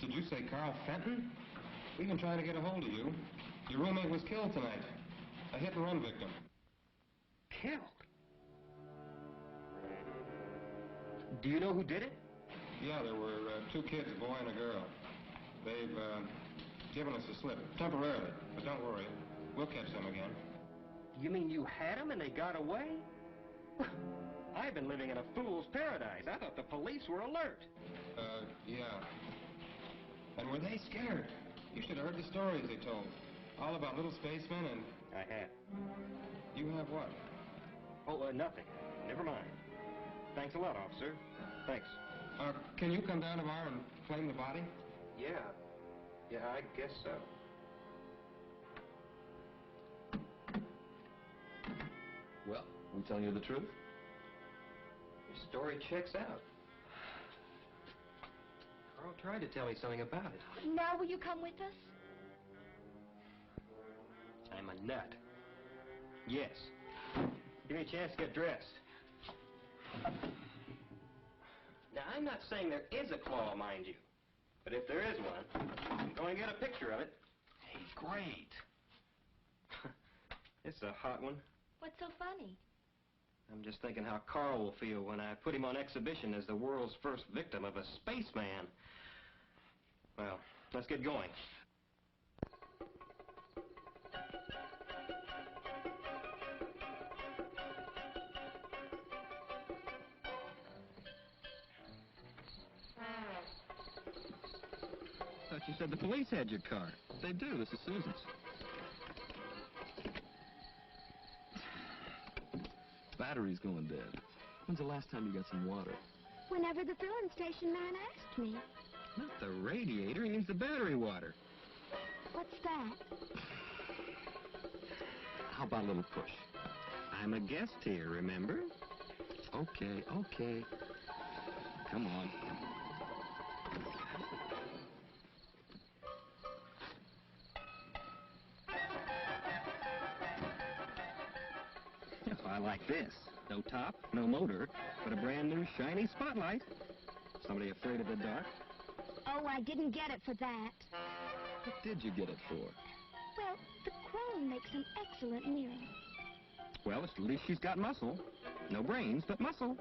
Q: Did you say Carl Fenton? We've been trying to get a hold of you. Your roommate was killed tonight.
K: A hit-and-run victim.
B: Killed? Do you know who did it?
K: Yeah, there were two kids, a boy and a girl. They've given us a slip, temporarily. But don't worry, we'll catch them again.
B: You mean you had them and they got away? I've been living in a fool's paradise. I thought the police were alert.
K: Yeah. And were they scared? You should have heard the stories they told. All about little spacemen and...
B: I have.
K: You have what?
B: Oh, nothing. Never mind. Thanks a lot, officer. Thanks.
K: Can you come down tomorrow and claim the body?
B: Yeah. Yeah, I guess so.
Q: Well, we telling you the truth?
B: Your story checks out. Carl tried to tell me something about it.
L: Now will you come with us?
B: I'm a nut. Yes. Give me a chance to get dressed. Now, I'm not saying there is a claw, mind you. But if there is one, I'm going to get a picture of it.
M: Hey, great.
B: It's a hot one.
L: What's so funny?
B: I'm just thinking how Carl will feel when I put him on exhibition as the world's first victim of a spaceman. Well, let's get going.
H: Thought you said the police had your car. They do. This is Susan's. Battery's going dead. When's the last time you got some water?
L: Whenever the filling station man asked me.
H: Not the radiator. He means the battery water.
L: What's that?
H: How about a little push? I'm a guest here, remember? Okay, okay. Come on. I like this. No top, no motor, but a brand new shiny spotlight. Somebody afraid of the dark?
L: Oh, I didn't get it for that.
H: What did you get it for?
L: Well, the crone makes an excellent mirror.
H: Well, at least she's got muscle. No brains, but muscle.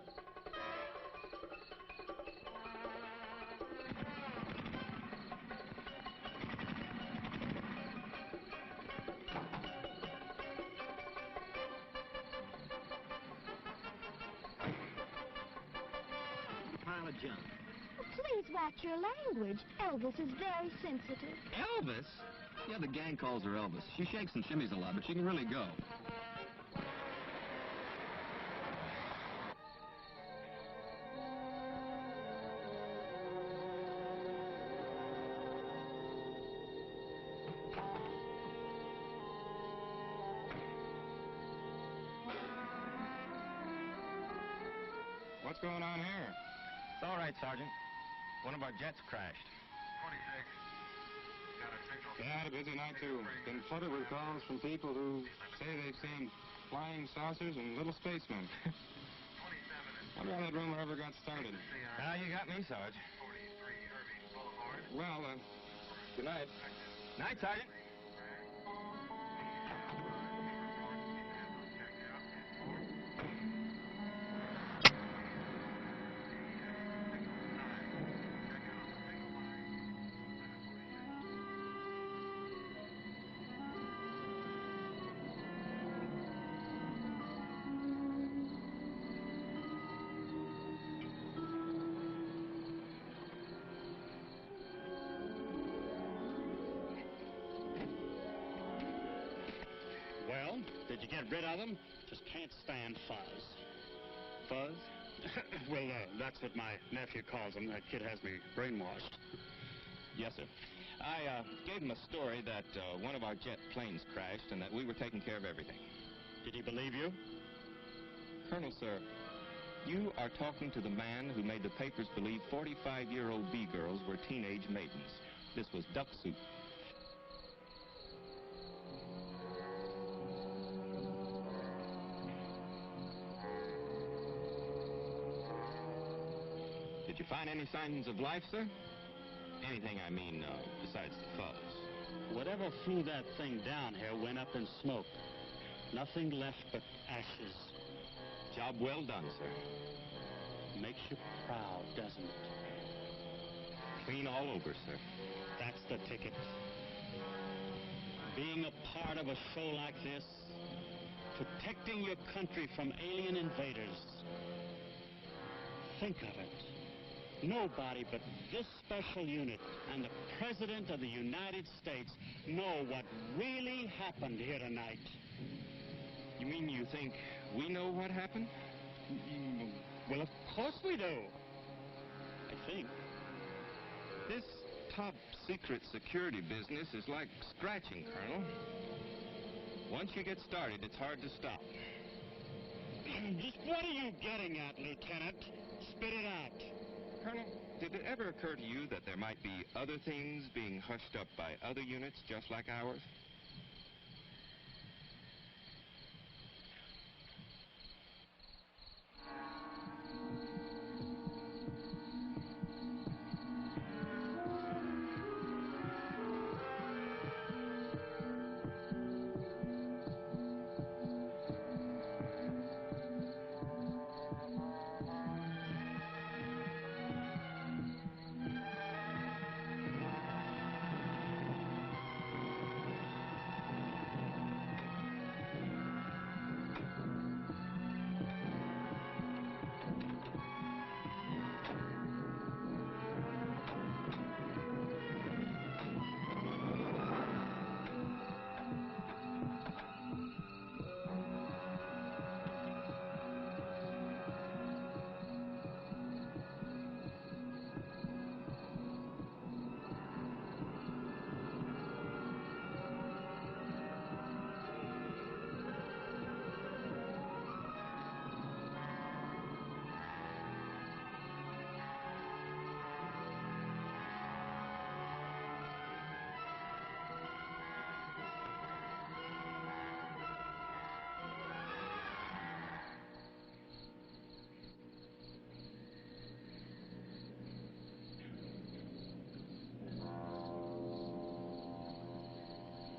H: Pile of junk.
L: Please watch your language. Elvis is very sensitive.
H: Elvis? Yeah, the gang calls her Elvis. She shakes and shimmies a lot, but she can really go.
K: What's going on here?
B: It's all right, Sergeant. One of our jets crashed.
K: 26. Yeah, a busy night, too. Been flooded with calls from people who say they've seen flying saucers and little spacemen. Wonder how that rumor ever got started.
B: You got me, Sarge.
K: Well, good night.
B: Night, Sergeant.
E: Well, did you get rid of them? Just can't stand fuzz. Fuzz? Well, that's what my nephew calls them. That kid has me brainwashed.
R: Yes, sir. I gave him a story that one of our jet planes crashed and that we were taking care of everything.
E: Did he believe you?
R: Colonel, sir, you are talking to the man who made the papers believe 45-year-old B-girls were teenage maidens. This was duck soup. Did you find any signs of life, sir? Anything, I mean, besides the fuzz.
E: Whatever flew that thing down here went up in smoke.
N: Nothing left but ashes.
R: Job well done, sir.
N: Makes you proud, doesn't it?
R: Clean all over, sir.
N: That's the ticket. Being a part of a show like this, protecting your country from alien invaders. Think of it. Nobody but this special unit and the President of the United States know what really happened here tonight.
R: You mean you think we know what happened?
N: Well, of course we do. I think.
R: This top secret security business is like scratching, Colonel. Once you get started, it's hard to stop.
N: Just what are you getting at, Lieutenant? Spit it out.
R: Colonel, did it ever occur to you that there might be other things being hushed up by other units just like ours?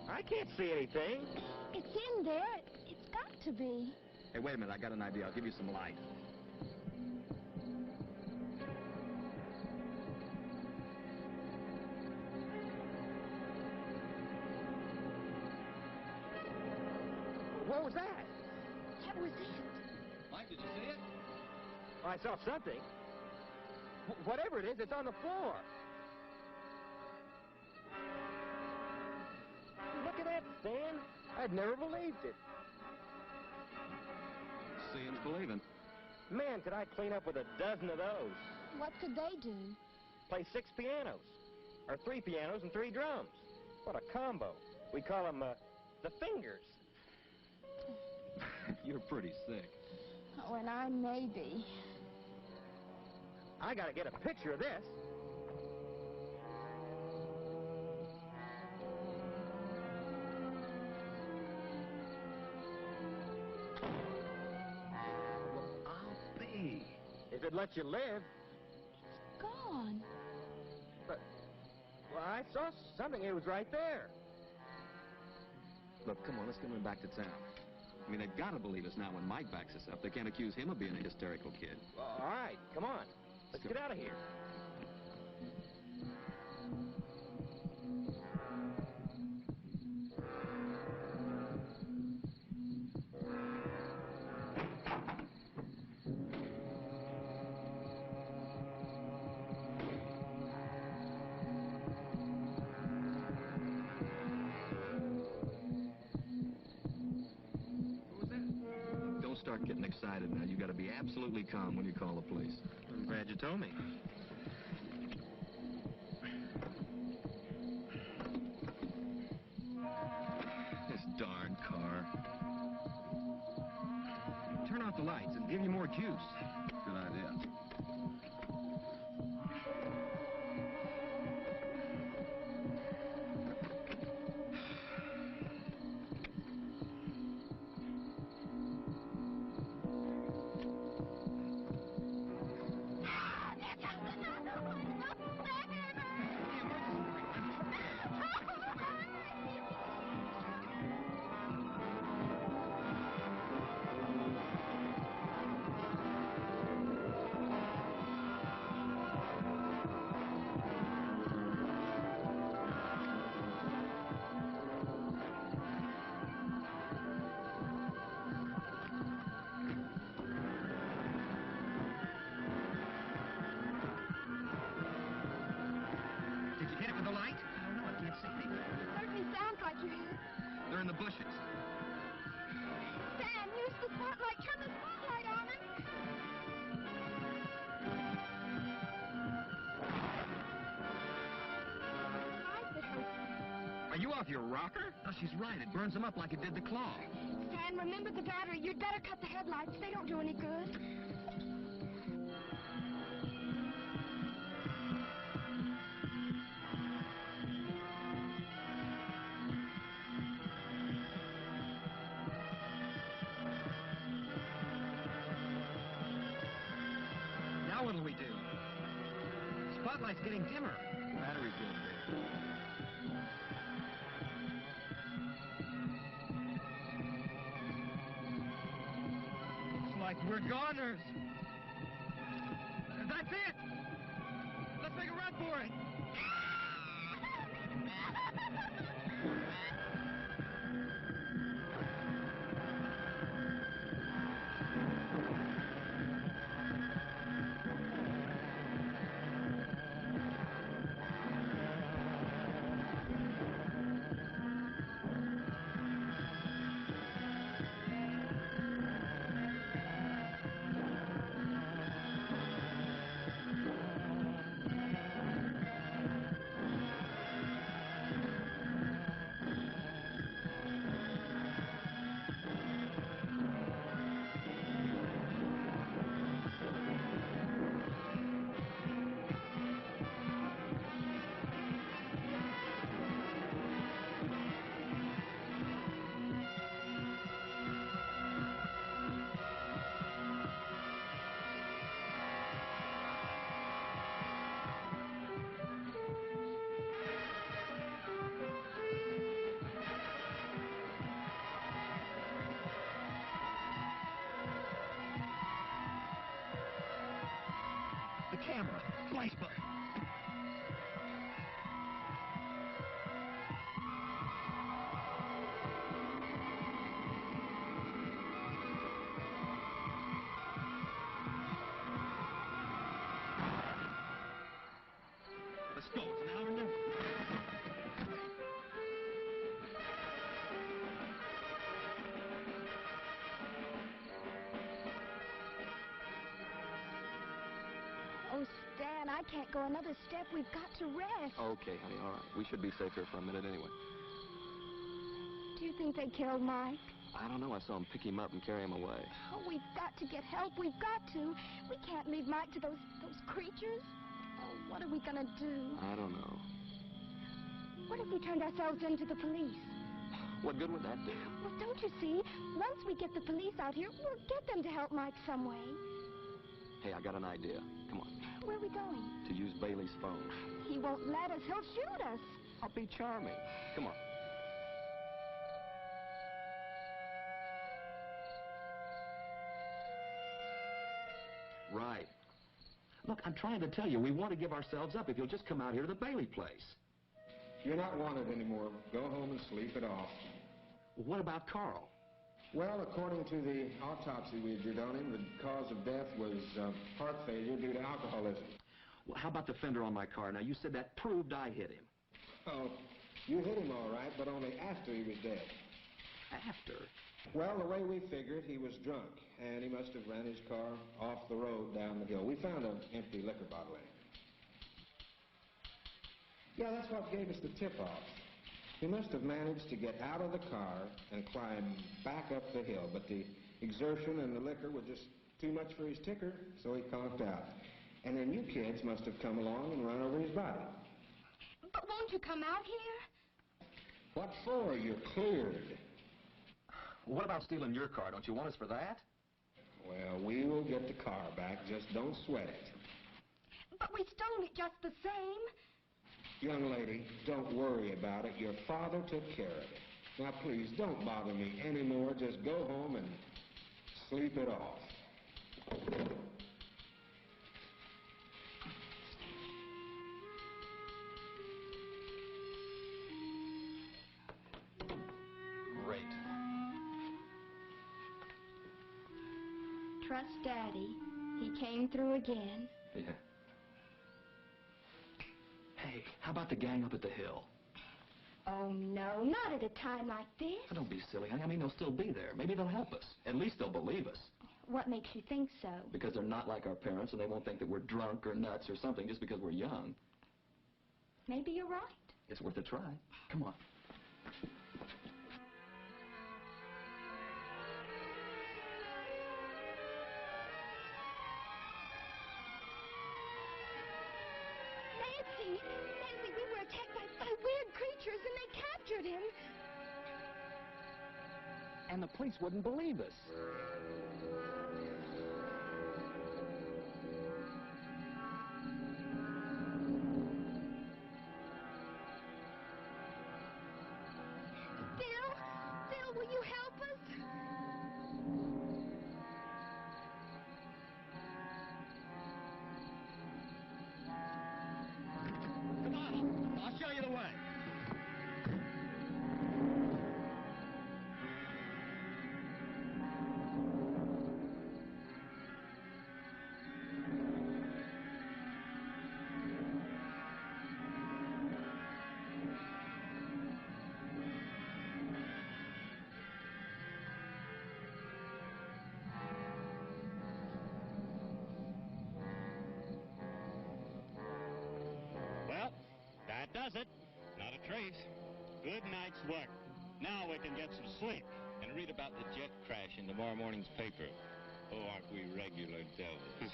B: I can't see anything.
L: It's in there. It's got to be.
Q: Hey, wait a minute. I got an idea. I'll give you some light.
B: What was that?
L: That was it.
Q: Mike, did you see it?
B: Well, I saw something. Whatever it is, it's on the floor. Look at that, Stan. I'd never believed it.
Q: Seeing's believing.
B: Man, could I clean up with a dozen of those.
L: What could they do?
B: Play 6 pianos. Or 3 pianos and 3 drums. What a combo. We call them, the fingers.
Q: You're pretty sick.
L: Oh, and I may be.
B: I gotta get a picture of this. If it lets you live.
L: It's gone.
B: But, well, I saw something. It was right there.
Q: Look, come on, let's get him back to town. I mean, they've got to believe us now when Mike backs us up. They can't accuse him of being a hysterical kid.
B: Well, all right, come on. Let's get out of here.
Q: Start getting excited now. You got to be absolutely calm when you call the police.
B: I'm glad you told me.
Q: This darn car. Turn off the lights and give you more juice. Good idea.
M: Are you off your rocker? No, she's right. It burns them up like it did the claw.
L: Stan, remember the battery. You'd better cut the headlights. They don't do any good.
M: Now what'll we do? Spotlight's getting dimmer. The battery's doing good. Looks like we're goners. That's it! Let's make a run for it! The camera. Flash button. Let's go. It's an hour and
L: Oh, Stan, I can't go another step. We've got to rest.
Q: Okay, honey, all right. We should be safe here for a minute anyway.
L: Do you think they killed Mike?
Q: I don't know. I saw him pick him up and carry him away.
L: Oh, we've got to get help. We've got to. We can't leave Mike to those creatures. Oh, what are we going to do?
Q: I don't know.
L: What if we turned ourselves into the police?
Q: What good would that do?
L: Well, don't you see? Once we get the police out here, we'll get them to help Mike some way.
Q: Hey, I got an idea. Come on.
L: Where are we going?
Q: To use Bailey's phone.
L: He won't let us. He'll shoot us.
Q: I'll be charming. Come on. Right.
M: Look, I'm trying to tell you, we want to give ourselves up if you'll just come out here to the Bailey place.
P: You're not wanted anymore. Go home and sleep it off.
M: Well, what about Carl?
P: Well, according to the autopsy we did on him, the cause of death was heart failure due to alcoholism.
M: Well, how about the fender on my car? Now, you said that proved I hit him.
P: Oh, you hit him all right, but only after he was dead.
M: After?
P: Well, the way we figured, he was drunk, and he must have ran his car off the road down the hill. We found an empty liquor bottle in it. Yeah, that's what gave us the tip-off. He must have managed to get out of the car and climb back up the hill, but the exertion and the liquor were just too much for his ticker, so he conked out. And then you kids must have come along and run over his body.
L: But won't you come out here?
P: What for? You're cleared.
M: What about stealing your car? Don't you want us for that?
P: Well, we will get the car back. Just don't sweat it.
L: But we stole it just the same.
P: Young lady, don't worry about it. Your father took care of it. Now, please, don't bother me anymore. Just go home and sleep it off.
M: Great.
L: Trust Daddy. He came through again.
M: Yeah. Hey, how about the gang up at the hill?
L: Oh, no, not at a time like this.
M: Oh, don't be silly, honey. I mean, they'll still be there. Maybe they'll help us. At least they'll believe us.
L: What makes you think so?
M: Because they're not like our parents, and they won't think that we're drunk or nuts or something just because we're young.
L: Maybe you're right.
M: It's worth a try. Come on.
L: Nancy, we were attacked by weird creatures and they captured him.
S: And the police wouldn't believe us.
L: Phil, will you help us?
S: Come on, I'll show you the way.
E: Well, that does it. Not a trace. Good night's work. Now we can get some sleep.
R: And read about the jet crash in tomorrow morning's paper. Oh, aren't we regular devils?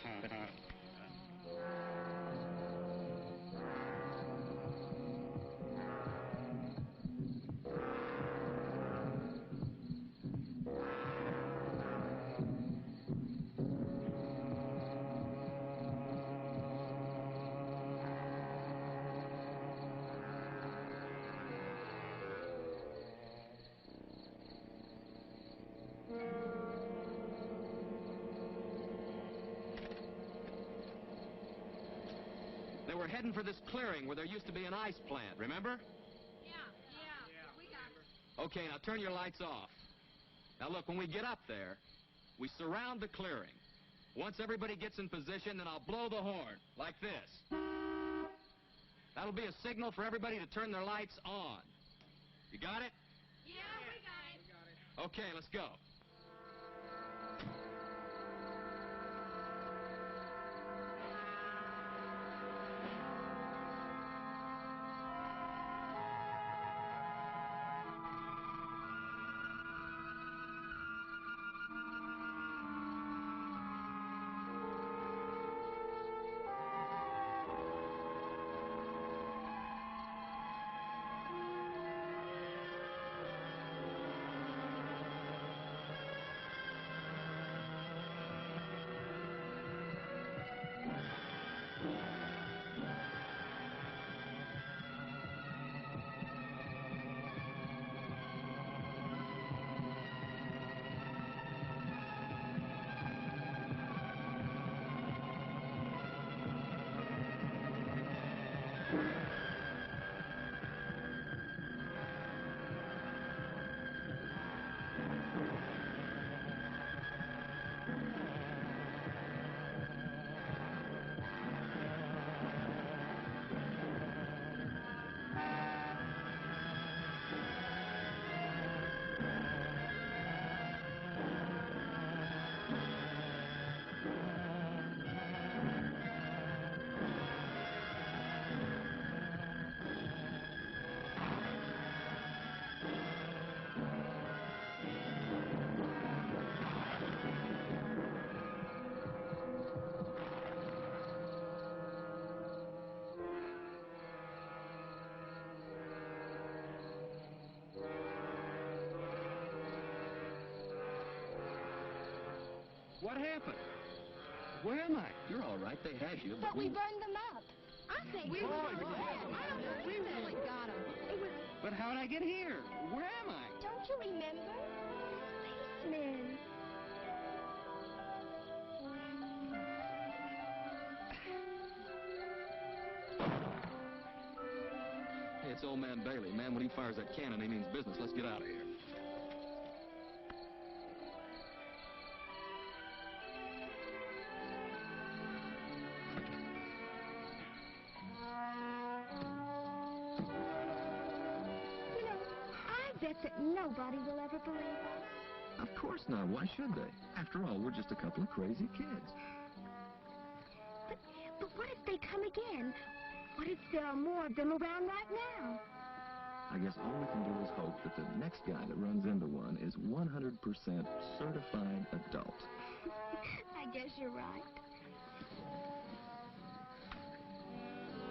M: They were heading for this clearing where there used to be an ice plant, remember?
G: Yeah, we got it.
M: Okay, now turn your lights off. Now look, when we get up there, we surround the clearing. Once everybody gets in position, then I'll blow the horn, like this. That'll be a signal for everybody to turn their lights on. You got it?
G: Yeah, we got it.
M: Okay, let's go. What happened? Where am I? You're all right. They had you,
L: But we burned them up.
G: I think
L: We
G: we
L: were
G: were.
L: dead.
G: I don't know. We really got him. It was.
M: But how'd I get here? Where am I?
L: Don't you remember? Spacemen.
M: Hey, it's old man Bailey. Man, when he fires that cannon, he means business. Let's get out of here.
L: You know, I bet that nobody will ever believe us.
M: Of course not. Why should they? After all, we're just a couple of crazy kids.
L: But what if they come again? What if there are more of them around right now?
Q: I guess all we can do is hope that the next guy that runs into one is 100% certified adult.
L: I guess you're right.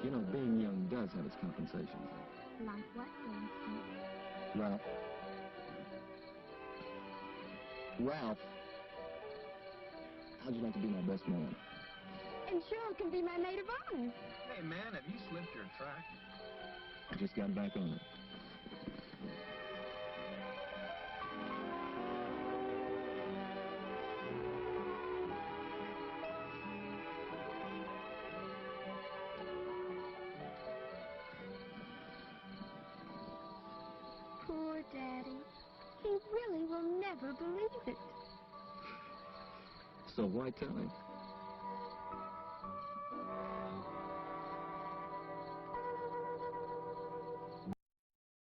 Q: You know, being young does have its compensations.
L: Like what, for instance?
Q: Ralph, how'd you like to be my best man?
L: And Cheryl can be my maid of honor.
M: Hey, man, have you slipped your track?
Q: I just got back on it.
L: Poor Daddy. He really will never believe it.
Q: So why tell him?